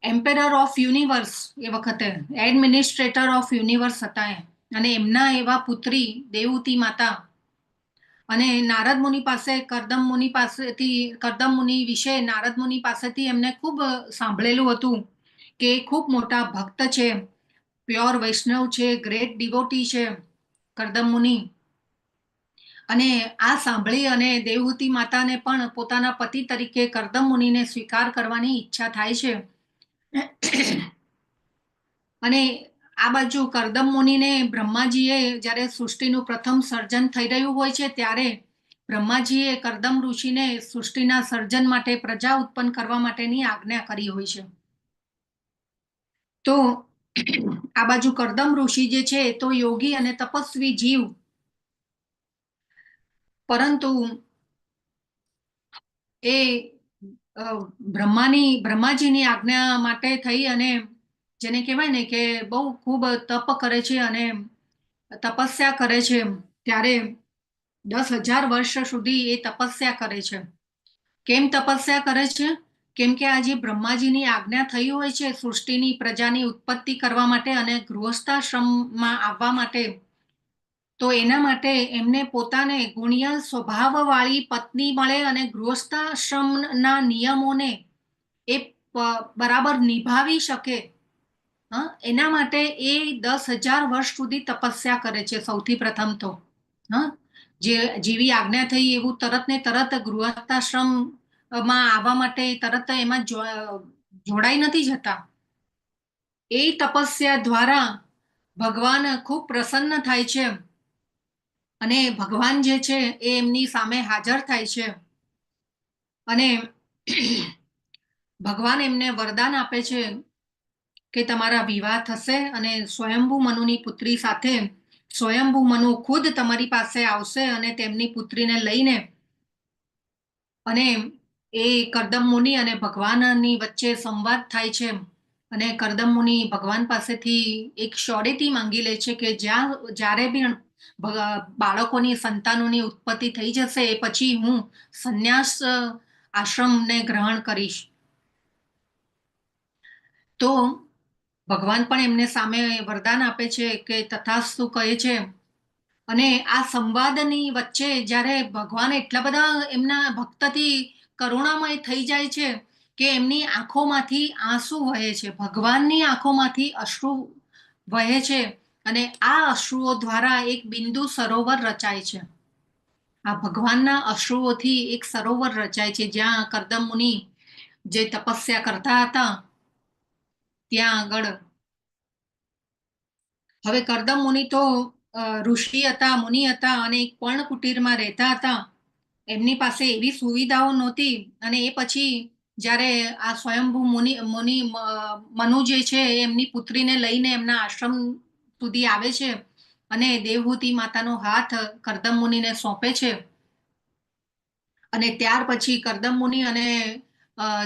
એમ્પેરર ઓફ યુનિવર્સ, એ વખતે એડમિનિસ્ટ્રેટર ઓફ યુનિવર્સ હતા. અને એમના એવા પુત્રી દેવહૂતિ માતા. અને નારદ મુનિ પાસે કરદમ મુનિ વિશે નારદ મુનિ પાસેથી એમને ખૂબ સાંભળેલું હતું કે ખૂબ મોટા ભક્ત છે, પ્યોર વૈષ્ણવ છે, ગ્રેટ ડિવોટી છે કરદમ મુનિ. અને આ સાંભળી અને દેવહૂતિ માતાને પણ પોતાના પતિ તરીકે કરદમ મુનિને સ્વીકાર કરવાની ઈચ્છા થાય છે. અને આ બાજુ કરદમ મુનિને બ્રહ્માજીએ જ્યારે સૃષ્ટિનું પ્રથમ સર્જન થઈ રહ્યું હોય છે ત્યારે બ્રહ્માજીએ કરદમ ઋષિને સૃષ્ટિના સર્જન માટે પ્રજા ઉત્પન્ન કરવા માટેની આજ્ઞા કરી હોય છે. તો આ બાજુ કરદમ ઋષિ જે છે તો યોગી અને તપસ્વી જીવ, પરંતુ એ બ્રહ્માજીની આજ્ઞા માટે થઈ અને જેને કહેવાય ને કે બહુ ખૂબ તપ કરે છે અને તપસ્યા કરે છે, ત્યારે 10,000 વર્ષ સુધી એ તપસ્યા કરે છે. કેમ તપસ્યા કરે છે? કેમ કે આ જે બ્રહ્માજીની આજ્ઞા થઈ હોય છે સૃષ્ટિની પ્રજાની ઉત્પત્તિ કરવા માટે અને ગૃહસ્થાશ્રમમાં આવવા માટે, તો એના માટે એમને પોતાને ગુણિયલ સ્વભાવવાળી પત્ની મળે અને ગૃહસ્થાશ્રમના નિયમોને એ બરાબર નિભાવી શકે, એના માટે એ 10,000 વર્ષ સુધી તપસ્યા કરે છે સૌથી પ્રથમ તો. જેવી આજ્ઞા થઈ એવું તરત ને તરત ગૃહસ્થાશ્રમ માં આવવા માટે તરત એમાં જોડાઈ નથી જતા. એ તપસ્યા દ્વારા ભગવાન ખૂબ પ્રસન્ન થાય છે અને ભગવાન જે છે એ એમની સામે હાજર થાય છે અને ભગવાન એમને વરદાન આપે છે કે તમારા વિવાહ થશે અને સ્વયંભૂ મનુની પુત્રી સાથે સ્વયંભૂ મનુ ખુદ તમારી પાસે આવશે અને તેમની પુત્રીને લઈને, અને એ કરદમ મુનિ અને ભગવાનની વચ્ચે સંવાદ થાય છે અને કરદમ મુનિ ભગવાન પાસેથી એક શ્યોરિટી માંગી લે છે કે જ્યારે બી બાળકોની સંતાનોની ઉત્પત્તિ થઈ જશે એ પછી હું સંન્યાસ આશ્રમને ગ્રહણ કરીશ. તો ભગવાન પણ એમને સામે વરદાન આપે છે કે તથાસ્તુ કહે છે. અને આ સંવાદની વચ્ચે જ્યારે ભગવાન એટલા બધા એમના ભક્તથી કરુણામય થઈ જાય છે કે એમની આંખોમાંથી આંસુ વહે છે, ભગવાનની આંખોમાંથી અશ્રુ વહે છે અને આ અશ્રુઓ દ્વારા એક બિંદુ સરોવર રચાય છે. આ ભગવાનના અશ્રુઓથી એક સરોવર રચાય છે જ્યાં કરદમ મુનિ જે તપસ્યા કરતા હતા ત્યાં આગળ. હવે કરદમ મુનિ તો ઋષિ હતા, મુનિ હતા અને એક પર્ણકુટીરમાં રહેતા હતા. એમની પાસે એવી સુવિધાઓ નહોતી અને એ પછી જ્યારે આ સ્વયંભૂ મનુ જે છે એમની પુત્રીને લઈને એમના આશ્રમ સુધી આવે છે અને દેવહૂતિ માતાનો હાથ કરદમ મુનિને સોંપે છે. અને ત્યાર પછી કરદમ મુનિ અને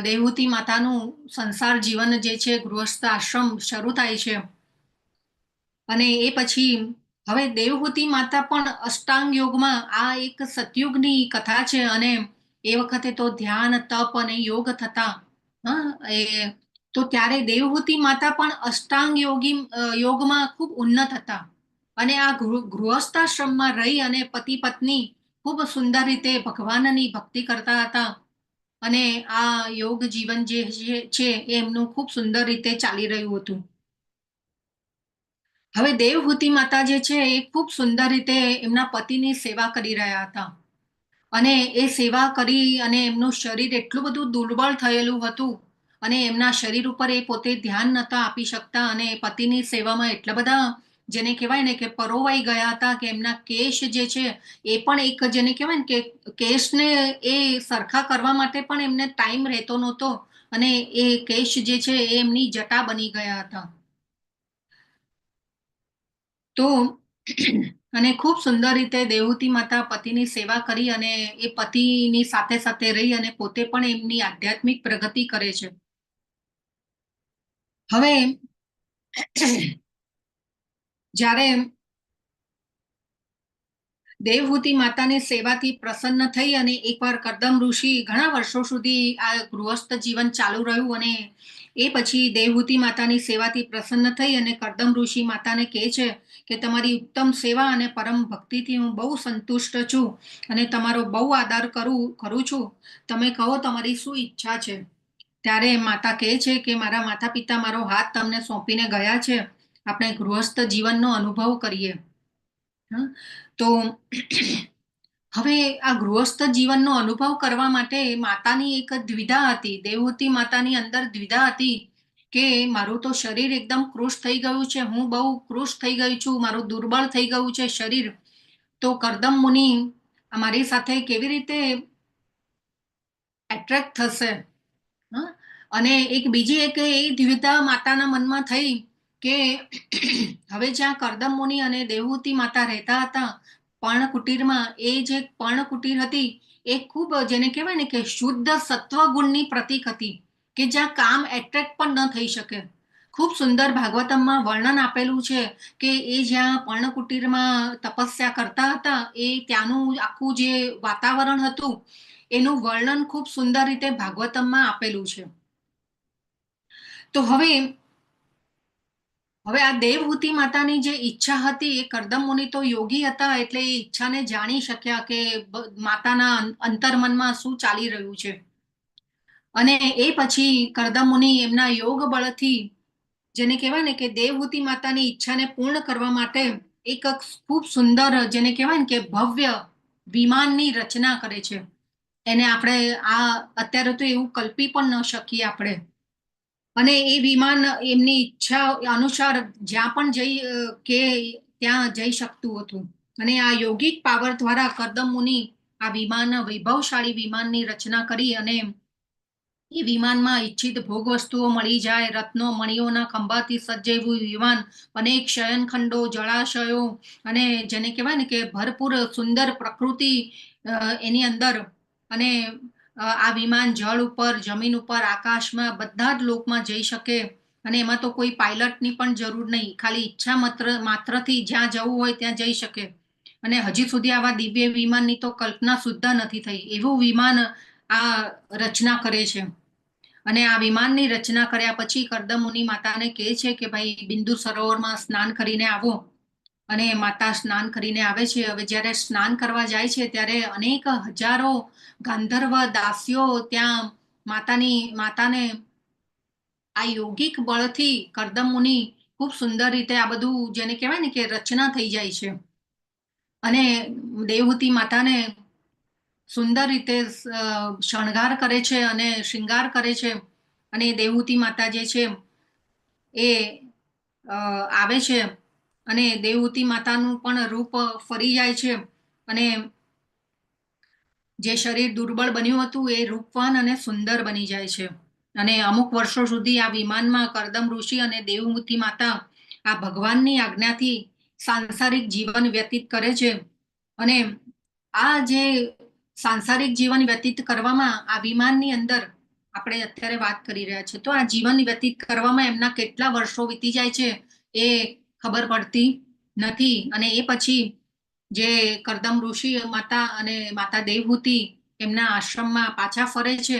દેવહૂતિ માતાનું સંસાર જીવન જે છે ગૃહસ્થ આશ્રમ શરૂ થાય છે. અને એ પછી હવે દેવહૂતિ માતા પણ અષ્ટાંગ યોગમાં, આ એક સતયુગની કથા છે અને એ વખતે તો ધ્યાન, તપ અને યોગ થતા. તો ત્યારે દેવહૂતિ માતા પણ અષ્ટાંગ યોગમાં ખૂબ ઉન્નત હતા અને આ ગૃહસ્થાશ્રમમાં રહી અને પતિ પત્ની ખૂબ સુંદર રીતે ભગવાનની ભક્તિ કરતા હતા અને આ યોગ જીવન જે છે એ એમનું ખૂબ સુંદર રીતે ચાલી રહ્યું હતું. હવે દેવહૂતિ માતા જે છે એ ખૂબ સુંદર રીતે એમના પતિની સેવા કરી રહ્યા હતા અને એ સેવા કરી અને એમનું શરીર એટલું બધું દુર્બળ થયેલું હતું અને એમના શરીર ઉપર એ પોતે ધ્યાન નતા આપી શકતા અને પતિની સેવામાં એટલા બધા જેને કહેવાય ને કે પરોવાઈ ગયા હતા કે એમના કેશ જે છે એ પણ એક જેને કહેવાય ને કે કેશને એ સરખા કરવા માટે પણ એમને ટાઈમ રહેતો નહોતો અને એ કેશ જે છે એ એમની જટા બની ગયા હતા. તો અને ખૂબ સુંદર રીતે દેવહૂતિ માતા પતિની સેવા કરી અને એ પતિની સાથે સાથે રહી અને પોતે પણ એમની આધ્યાત્મિક પ્રગતિ કરે છે. હવે જ્યારે દેવહૂતિ માતાની સેવાથી પ્રસન્ન થઈ અને એકવાર કરદમ ઋષિ ઘણા વર્ષો સુધી આ ગૃહસ્થ જીવન ચાલુ રહ્યું અને એ પછી દેવહૂતિ માતાની સેવાથી પ્રસન્ન થઈ અને કરદમ ઋષિ માતાને કહે છે કે તમારી ઉત્તમ સેવા અને પરમ ભક્તિથી હું બહુ સંતુષ્ટ છું અને તમારો બહુ આદર કરું છું. તમે કહો તમારી શું ઈચ્છા છે? ત્યારે માતા કહે છે કે મારા માતા પિતા મારો હાથ તમને સોંપીને ગયા છે, આપણે ગૃહસ્થ જીવનનો અનુભવ કરીએ. તો હવે આ ગૃહસ્થ જીવનનો અનુભવ કરવા માટે માતાની એક દ્વિધા હતી, દેવહૂતિ માતાની અંદર દ્વિધા હતી કે મારું તો શરીર એકદમ કૃશ થઈ ગયું છે, હું બહુ કૃશ થઈ ગઈ છું, મારું દુર્બળ થઈ ગયું છે શરીર, તો કરદમ મુનિ અમારી સાથે કેવી રીતે એટ્રેક્ટ થશે? અને એક બીજી એક એ દ્વિધા માતાના મનમાં થઈ કે હવે જ્યાં કરદમ મુનિ અને દેવહૂતિ માતા રહેતા હતા પર્ણકુટીરમાં, એ જે પર્ણકુટીર હતી એ ખૂબ જેને કહેવાય ને કે શુદ્ધ સત્વગુણની પ્રતીક હતી, કે જ્યાં કામ એટ્રેક્ટ પણ ન થઈ શકે. ખૂબ સુંદર ભાગવતમમાં વર્ણન આપેલું છે કે એ જ્યાં પર્ણકુટીરમાં તપસ્યા કરતા હતા, એ ત્યાંનું આખું જે વાતાવરણ હતું એનું વર્ણન ખૂબ સુંદર રીતે ભાગવતમમાં આપેલું છે. તો હવે આ દેવહૂતિ માતાની જે ઈચ્છા હતી, એ કરદમ મુનિ તો યોગી હતા એટલે એ ઈચ્છાને જાણી શક્યા કે માતાના અંતર્મનમાં શું ચાલી રહ્યું છે. અને એ પછી કરદમ મુનિ એમના યોગ બળથી, જેને કહેવાય ને કે દેવહૂતિ માતાની ઈચ્છાને પૂર્ણ કરવા માટે એક ખૂબ સુંદર, જેને કહેવાય ને કે ભવ્ય વિમાનની રચના કરે છે. એને આપણે અત્યારે તો એવું કલ્પી પણ ન શકીએ આપણે. અને એ વિમાન એમની ઈચ્છા અનુસાર જ્યાં પણ ત્યાં જઈ શકતું હતું. અને આ યોગિક પાવર દ્વારા કરદમ મુનિ આ વૈભવશાળી વિમાનની રચના કરી, અને એ વિમાનમાં ઈચ્છિત ભોગ વસ્તુઓ મળી જાય, રત્નો મણિઓના ખંભાથી સજ્જેલું વિમાન, અનેક શયનખંડો, જળાશયો, અને જેને કહેવાય ને કે ભરપૂર સુંદર પ્રકૃતિ એની અંદર. અને આ વિમાન જળ ઉપર, જમીન ઉપર, આકાશમાં બધા જ લોકમાં જઈ શકે. અને એમાં તો કોઈ પાયલટની પણ જરૂર નહીં, ખાલી ઈચ્છા માત્રથી જ્યાં જવું હોય ત્યાં જઈ શકે. અને હજી સુધી આવા દિવ્ય વિમાનની તો કલ્પના સુદ્ધા નથી થઈ, એવું વિમાન આ રચના કરે છે. અને આ વિમાનની રચના કર્યા પછી કરદમ મુનિ માતાને કહે છે કે ભાઈ બિંદુ સરોવરમાં સ્નાન કરીને આવો. અને માતા સ્નાન કરીને આવે છે. હવે જ્યારે સ્નાન કરવા જાય છે ત્યારે અનેક હજારો ગાંધર્વ દાસીઓ ત્યાં માતાને આ યોગિક બળથી કરદમ મુનિ ખૂબ સુંદર રીતે આ બધું, જેને કહેવાય ને કે રચના થઈ જાય છે. અને દેવહૂતિ માતાને સુંદર રીતે શણગાર કરે છે અને શૃંગાર કરે છે. અને દેવહૂતિ માતા જે છે એ આવે છે, અને દેવહૂતિ માતાનું પણ રૂપ ફરી જાય છે. અને જે શરીર દુર્બળ બન્યું હતું એ રૂપવાન અને સુંદર બની જાય છે. અને અમુક વર્ષો સુધી આ વિમાનમાં કરદમ ઋષિ અને દેવહૂતિ માતા આ ભગવાનની આજ્ઞાથી સાંસારિક જીવન વ્યતીત કરે છે. અને આ જે સાંસારિક જીવન વ્યતીત કરવામાં આ વિમાનની અંદર આપણે અત્યારે વાત કરી રહ્યા છીએ, તો આ જીવન વ્યતીત કરવામાં એમના કેટલા વર્ષો વીતી જાય છે એ ખબર પડતી નથી. અને એ પછી જે કરદમ ઋષિ માતા અને માતા દેવહૂતિ એમના આશ્રમમાં પાછા ફરે છે.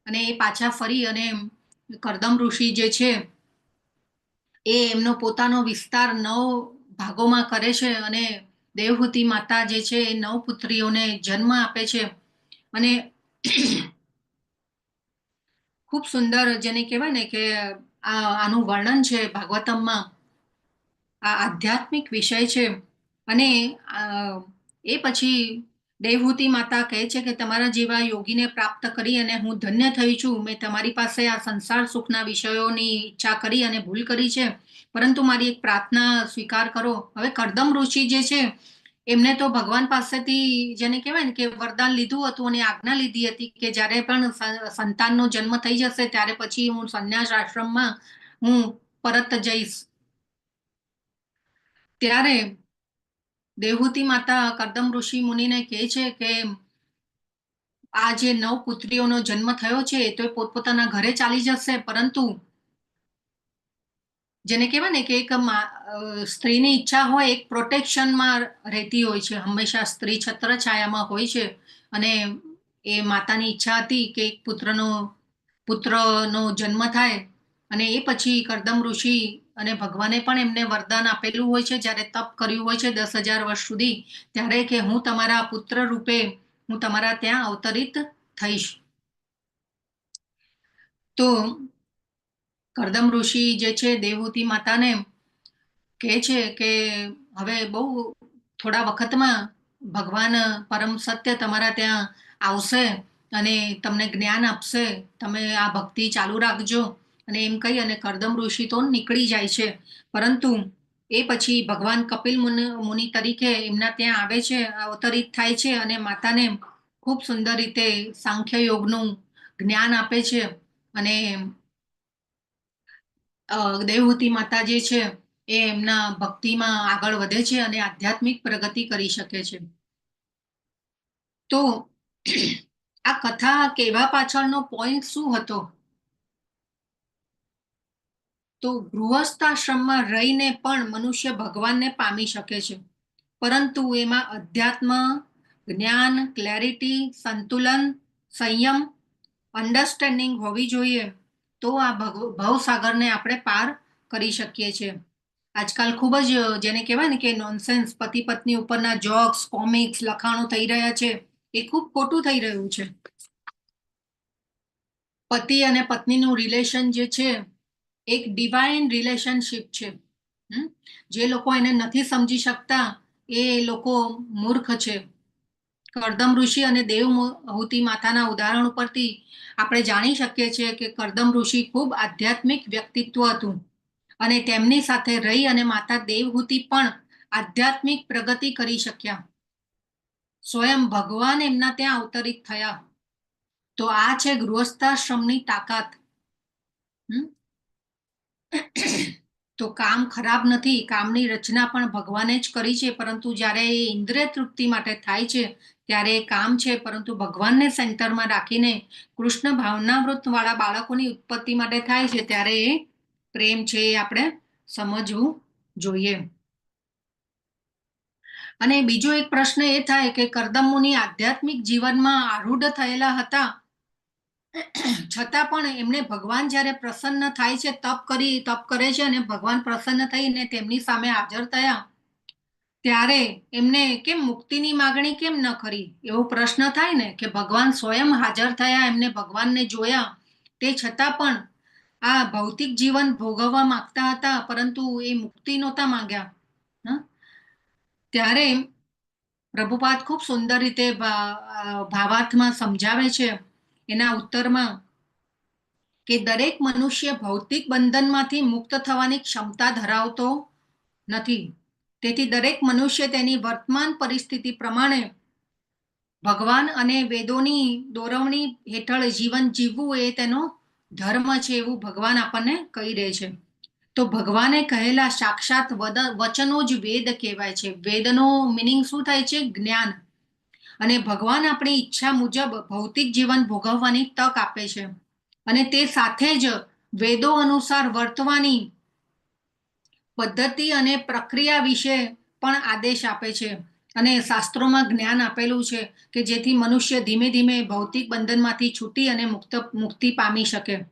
અને એ પાછા ફરી અને કરદમ ઋષિ જે છે એ એમનો પોતાનો વિસ્તાર 9 ભાગોમાં કરે છે. અને દેવહૂતિ માતા જે છે એ 9 પુત્રીઓને જન્મ આપે છે. અને ખૂબ સુંદર, જેને કહેવાય ને કે આનું વર્ણન છે ભાગવતમમાં. આ આધ્યાત્મિક વિષય છે. અને એ પછી દેવહૂતિ માતા કહે છે કે તમારા જેવા યોગીને પ્રાપ્ત કરી અને હું ધન્ય થઈ છું. મેં તમારી પાસે આ સંસાર સુખના વિષયોની ઈચ્છા કરી અને ભૂલ કરી છે, પરંતુ મારી એક પ્રાર્થના સ્વીકાર કરો. હવે કરદમ ઋષિ જે છે એમને તો ભગવાન પાસેથી, જેને કહેવાય ને કે વરદાન લીધું હતું અને આજ્ઞા લીધી હતી કે જ્યારે પણ સંતાનનો જન્મ થઈ જશે ત્યારે પછી હું સંન્યાસ આશ્રમમાં હું પરત જઈશ. ત્યારે દેવહૂતિ માતા કરદમ ઋષિ મુનિને કહે છે કે આ જે 9 પુત્રીઓનો જન્મ થયો છે તો એ પોતપોતાના ઘરે ચાલી જશે, પરંતુ જેને કહેવાય ને કે એક સ્ત્રીની ઈચ્છા હોય, એક પ્રોટેક્શનમાં રહેતી હોય છે. હંમેશા સ્ત્રી છત્ર છાયામાં હોય છે. અને એ માતાની ઈચ્છા હતી કે એક પુત્રનો જન્મ થાય. અને એ પછી કરદમ ઋષિ અને ભગવાને પણ એમને વરદાન આપેલું હોય છે જ્યારે તપ કર્યું હોય છે 10,000 વર્ષ સુધી, ત્યારે કે હું તમારા પુત્ર રૂપે હું તમારા ત્યાં અવતરિત થઈશ. તો કરદમ ઋષિ જે છે દેવહૂતિ માતાને કહે છે કે હવે બહુ થોડા વખતમાં ભગવાન પરમ સત્ય તમારા ત્યાં આવશે અને તમને જ્ઞાન આપશે, તમે આ ભક્તિ ચાલુ રાખજો. અને એમ કહી અને કરદમ ઋષિ તો નીકળી જાય છે. પરંતુ એ પછી ભગવાન કપિલ મુનિ તરીકે એમના ત્યાં આવે છે, અવતરિત થાય છે અને માતાને ખૂબ સુંદર રીતે સાંખ્ય યોગનું જ્ઞાન આપે છે. અને દેવહૂતિ માતા જે છે એ એમના ભક્તિમાં આગળ વધે છે અને આધ્યાત્મિક પ્રગતિ કરી શકે છે. તો આ કથા કહેવા પાછળનો પોઈન્ટ શું હતો? તો ગૃહસ્થાશ્રમમાં રહીને પણ મનુષ્ય ભગવાનને પામી શકે છે, પરંતુ એમાં અધ્યાત્મ, જ્ઞાન, ક્લેરિટી, સંતુલન, સંયમ, અન્ડરસ્ટેન્ડિંગ હોવી જોઈએ, તો આ ભવસાગરને આપણે પાર કરી શકીએ છીએ. આજકાલ ખૂબ જ જેને કહેવાય ને કે નોનસેન્સ પતિ પત્ની ઉપરના જોક્સ, કોમિક્સ, લખાણો થઈ રહ્યા છે, એ ખૂબ ખોટું થઈ રહ્યું છે. પતિ અને પત્નીનું રિલેશન જે છે એક ડિવાઇન રિલેશનશિપ છે. જે લોકો એને નથી સમજી શકતા એ લોકો મૂર્ખ છે. કરદમ ઋષિ અને દેવહૂતિ માતાના ઉદાહરણ ઉપરથી આપણે જાણી શકીએ છીએ કે કરદમ ઋષિ ખૂબ આધ્યાત્મિક વ્યક્તિત્વ હતું અને તેમની સાથે રહી અને માતા દેવહૂતિ પણ આધ્યાત્મિક પ્રગતિ કરી શક્યા. સ્વયં ભગવાન એમના ત્યાં અવતરિત થયા. તો આ છે ગૃહસ્થાશ્રમની તાકાત. તો કામ ખરાબ નથી, કામની રચના પણ ભગવાને જ કરી છે, પરંતુ જ્યારે એ ઇન્દ્રિય તૃપ્તિ માટે થાય છે ત્યારે એ કામ છે, પરંતુ ભગવાનને સેન્ટરમાં રાખીને કૃષ્ણ ભાવનાવૃત્ત વાળા બાળકોની ઉત્પત્તિ માટે થાય છે, ત્યારે એ પ્રેમ છે, એ આપણે સમજવું જોઈએ. અને બીજો એક પ્રશ્ન એ થાય કે કરદમ મુનિ આધ્યાત્મિક જીવનમાં આરૂઢ થયેલા હતા, છતાં પણ એમને ભગવાન જ્યારે પ્રસન્ન થાય છે, તપ કરે છે અને ભગવાન પ્રસન્ન થઈને તેમની સામે હાજર થયા, ત્યારે એમને કેમ મુક્તિની માગણી કેમ ન કરી? એવો પ્રશ્ન થાય ને કે ભગવાન સ્વયં હાજર થયા, એમને ભગવાનને જોયા, તે છતાં પણ આ ભૌતિક જીવન ભોગવવા માંગતા હતા, પરંતુ એ મુક્તિ નહોતા માંગ્યા. ત્યારે પ્રભુપાદ ખૂબ સુંદર રીતે ભાવાર્થમાં સમજાવે છે એના ઉત્તરમાં કે દરેક મનુષ્ય ભૌતિક બંધનમાંથી મુક્ત થવાની ક્ષમતા ધરાવતો નથી. તેથી દરેક મનુષ્ય તેની વર્તમાન પરિસ્થિતિ પ્રમાણે ભગવાન અને વેદોની દોરવણી હેઠળ જીવન જીવવું એ તેનો ધર્મ છે, એવું ભગવાન આપણને કહી દે છે. તો ભગવાને કહેલા સાક્ષાત વચનો જ વેદ કહેવાય છે. વેદનો મિનિંગ શું થાય છે? જ્ઞાન. અને ભગવાન આપણી ઈચ્છા મુજબ ભૌતિક જીવન ભોગવવાની તક આપે છે અને તે સાથે જ વેદો અનુસાર વર્તવાની પદ્ધતિ અને પ્રક્રિયા વિશે પણ આદેશ આપે છે. અને શાસ્ત્રોમાં જ્ઞાન આપેલું છે કે જેથી મનુષ્ય ધીમે ધીમે ભૌતિક બંધનમાંથી છૂટી અને મુક્તિ પામી શકે.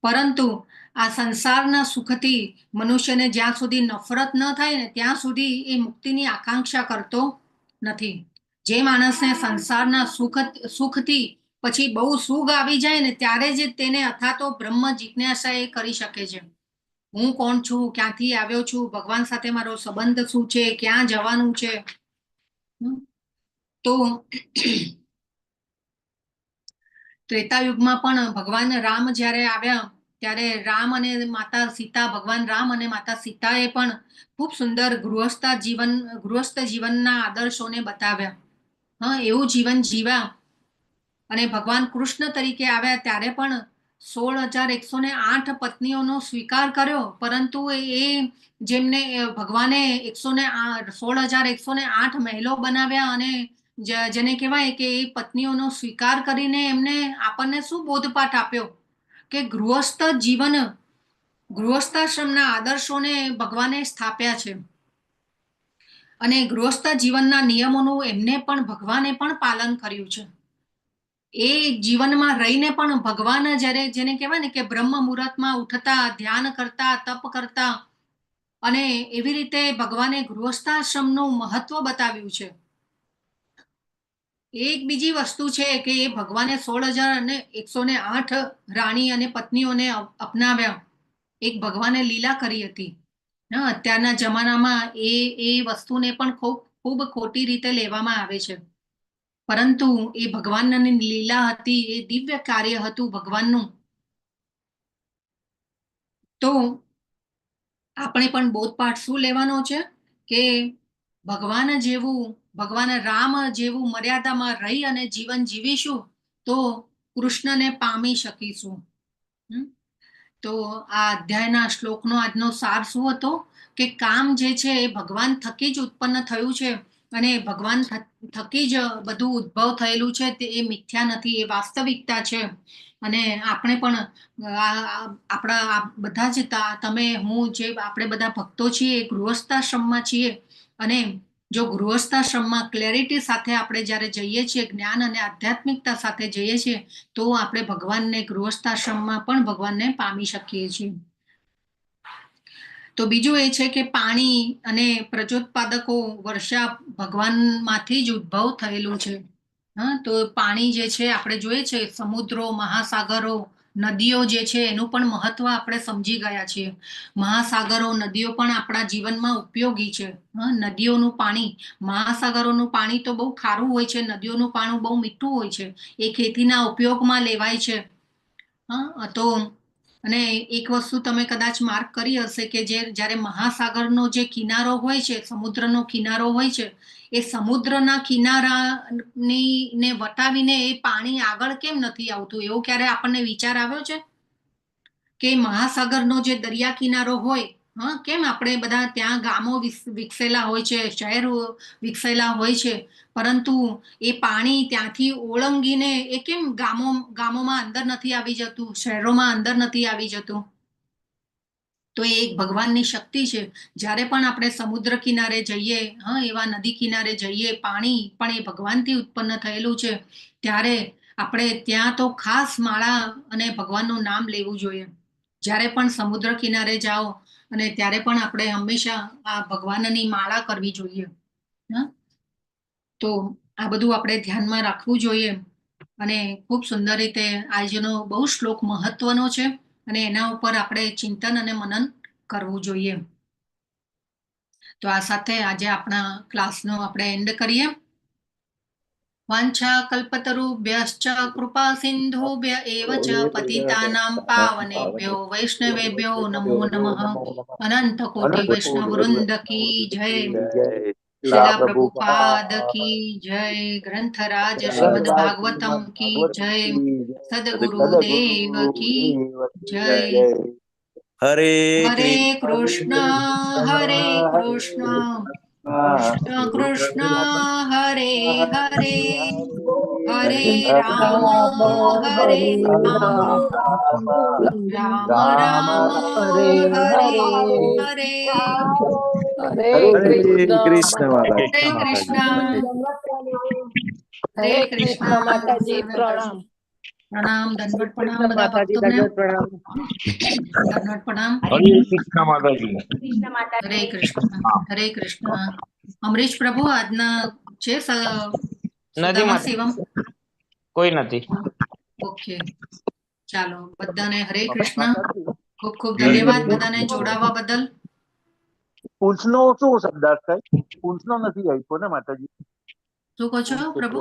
પરંતુ આ સંસારના સુખથી મનુષ્યને જ્યાં સુધી નફરત ન થાય ને ત્યાં સુધી એ મુક્તિની આકાંક્ષા કરતો નથી. જે માણસને સંસારના સુખથી પછી બહુ સુખ આવી જાય ને ત્યારે જ તેને અથાતો બ્રહ્મ જિજ્ઞાસા એ કરી શકે છે. હું કોણ છું, ક્યાંથી આવ્યો છું, ભગવાન સાથે મારો સંબંધ શું છે, ક્યાં જવાનું છે. તો ત્રેતાયુગમાં પણ ભગવાન રામ જ્યારે આવ્યા ત્યારે રામ અને માતા સીતા, ભગવાન રામ અને માતા સીતાએ પણ ખૂબ સુંદર ગૃહસ્થ જીવનના આદર્શોને બતાવ્યા. એવું જીવન જીવ્યા. અને ભગવાન કૃષ્ણ તરીકે આવ્યા ત્યારે પણ 16,108 પત્નીઓનો સ્વીકાર કર્યો, પરંતુ એ જેમને ભગવાને 16,108 મહેલો બનાવ્યા અને જેને કહેવાય કે એ પત્નીઓનો સ્વીકાર કરીને એમને આપણને શું બોધપાઠ આપ્યો કે ગૃહસ્થાશ્રમના આદર્શોને ભગવાને સ્થાપ્યા છે અને ગૃહસ્થ જીવનના નિયમોનું એમને પણ ભગવાને પણ પાલન કર્યું છે. એ જીવનમાં રહીને પણ ભગવાન જેને કહેવાય ને કે બ્રહ્મ મુહૂર્તમાં ઉઠતા, ધ્યાન કરતા, તપ કરતા અને એવી રીતે ભગવાને ગૃહસ્થાશ્રમનું મહત્વ બતાવ્યું છે. એક બીજી વસ્તુ છે કે એ ભગવાને 16,108 રાણી અને પત્નીઓને અપનાવ્યા. એક ભગવાને લીલા કરી હતી. અત્યારના જમાનામાં એ વસ્તુને પણ ખૂબ ખોટી રીતે લેવામાં આવે છે, પરંતુ એ ભગવાનની લીલા હતી, એ દિવ્ય કાર્ય હતું ભગવાનનું. તો આપણે પણ બોધપાઠ શું લેવાનો છે કે ભગવાન રામ જેવું મર્યાદામાં રહી અને જીવન જીવીશું તો કૃષ્ણને પામી શકીશું. તો આ અધ્યાયના શ્લોકનો આજનો સાર શું હતો કે કામ જે છે એ ભગવાન થકી જ ઉત્પન્ન થયું છે, અને ભગવાન થકી જ બધું ઉદ્ભવ થયેલું છે તે એ મિથ્યા નથી, એ વાસ્તવિકતા છે. અને આપણે પણ આપણા બધા જ તમે હું જે આપણે બધા ભક્તો છીએ એ ગૃહસ્થાશ્રમમાં છીએ. અને જો ગૃહસ્થાશ્રમમાં ક્લેરિટી સાથે આપણે જ્યારે જઈએ છીએ, જ્ઞાન અને આધ્યાત્મિકતા સાથે જઈએ છીએ, તો આપણે ભગવાનને ગૃહસ્થાશ્રમમાં પણ ભગવાનને પામી શકીએ છીએ. તો બીજું એ છે કે પાણી અને પ્રજોત્પાદકો વર્ષા ભગવાનમાંથી જ ઉદ્ભવ થયેલું છે. હા, તો પાણી જે છે આપણે જોઈએ છે, સમુદ્રો, મહાસાગરો, નદીઓ જે છે એનું પણ મહત્વ આપણે સમજી ગયા છીએ. મહાસાગરો, નદીઓ પણ આપણા જીવનમાં ઉપયોગી છે. નદીઓનું પાણી, મહાસાગરોનું પાણી તો બહુ ખારું હોય છે, નદીઓનું પાણી બહુ મીઠું હોય છે. એ ખેતીના ઉપયોગમાં લેવાય છે. હા, તો અને એક વસ્તુ તમે કદાચ માર્ક કરી હશે કે જ્યારે મહાસાગરનો જે કિનારો હોય છે, સમુદ્રનો કિનારો હોય છે, એ સમુદ્રના કિનારાને વટાવીને એ પાણી આગળ કેમ નથી આવતું? એવો ક્યારે આપણને વિચાર આવ્યો છે કે મહાસાગરનો જે દરિયા કિનારો હોય, કેમ આપણે બધા ત્યાં ગામો વિકસેલા હોય છે, શહેરો વિકસેલા હોય છે, પરંતુ એ પાણી ત્યાંથી ઓળંગીને એ કેમ ગામોમાં અંદર નથી આવી જતું, શહેરોમાં અંદર નથી આવી જતું? તો એ એક ભગવાનની શક્તિ છે. જ્યારે પણ આપણે સમુદ્ર કિનારે જઈએ, એવા નદી કિનારે જઈએ, પાણી પણ એ ભગવાનથી ઉત્પન્ન થયેલું છે, ત્યારે આપણે ત્યાં તો ખાસ માળા અને ભગવાનનું નામ લેવું જોઈએ. જ્યારે પણ સમુદ્ર કિનારે જાઓ અને ત્યારે પણ આપણે હંમેશા આ ભગવાનની માળા કરવી જોઈએ. તો આ બધું આપણે ધ્યાનમાં રાખવું જોઈએ. અને ખૂબ સુંદર રીતે આજનો બહુ શ્લોક મહત્વનો છે અને એના ઉપર આપણે ચિંતન અને મનન કરવું જોઈએ. તો આ સાથે આજે આપણા ક્લાસનો આપણે એન્ડ કરીએ. વાંછા કલ્પતરુભ્યશ્ચ કૃપા સિંધુભ્ય એવ ચ પતિતાનાં પાવનેભ્યો વૈષ્ણવેભ્યો નમો નમઃ. અનંત કોટિ વૈષ્ણવ વૃંદ કી જય. श्रीला प्रभुपाद की जय. ग्रंथराज श्रीमद् भागवतम की जय. सद्गुरुदेव की जय. हरे हरे कृष्ण हरे कृष्ण कृष्ण कृष्ण हरे हरे, हरे राम हरे राम, राम राम हरे हरे. हरे कृष्ण हरे कृष्ण. हरे कृष्ण माता जी प्रणाम. प्रणाम, दंडवत प्रणाम બધા ભક્તોને. दंडवत प्रणाम. हरे कृष्ण माताजी. हरे कृष्ण. हरे कृष्ण. અમરીશ પ્રભુ આજના છે નથી સુદામા માતા, શિવમ? કોઈ નથી. ઓકે, ચાલો બધાને હરે કૃષ્ણ. ખૂબ ખૂબ ધન્યવાદ બધાને જોડાવા બદલ. પૂંછનો શું શબ્દાર્થ થાય? પૂંછનો નથી આપ્યો ને માતાજી? શું કહો છો પ્રભુ?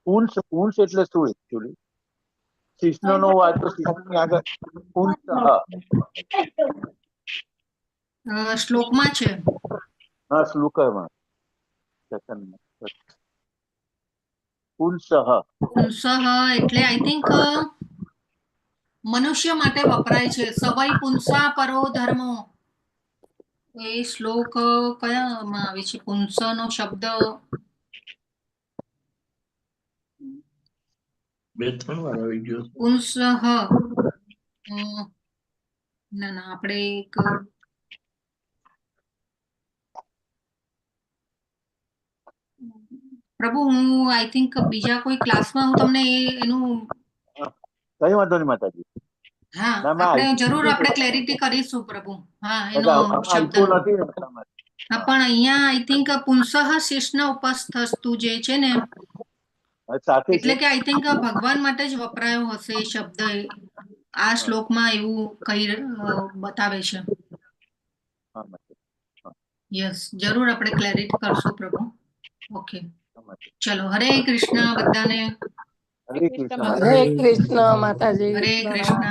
પૂંછ એટલે શું એકચ્યુઅલી? શિષ્ણનો વાત તો શિષ્ણની આગળ પૂંછ શ્લોકમાં છે. હા, શ્લોકમાં પુંસઃ એટલે આઈ થિંક મનુષ્ય માટે વપરાય છે. સવય પુંસા પરો ધર્મો. એ શ્લોક કયામાં આવે છે? પુંસનો શબ્દ બે ત્રણ વાર આવી ગયો. પુંસઃ. ના આપણે એક પ્રભુ હું આઈ થિંક બીજા કોઈ ક્લાસમાં હું તમને એનું કઈ વાંધો નહીં માતાજી. હા, આપણે જરૂર આપણે ક્લેરિટી કરીશું પ્રભુ. હા, એનો શબ્દ નથી. હા, પણ અહીંયા આઈ થિંક પુંસઃ શિષ્ણ ઉપસ્થસ્તુ જે છે ને, એટલે કે આઈ થિંક ભગવાન માટે જ વપરાયો હશે એ શબ્દ. આ શ્લોકમાં એવું કઈ બતાવે છે. યસ, જરૂર આપણે ક્લેરિટી કરશું પ્રભુ. ઓકે, ચલો હરે કૃષ્ણ બધાને. હરે કૃષ્ણ. હરે કૃષ્ણ માતાજી. હરે કૃષ્ણ.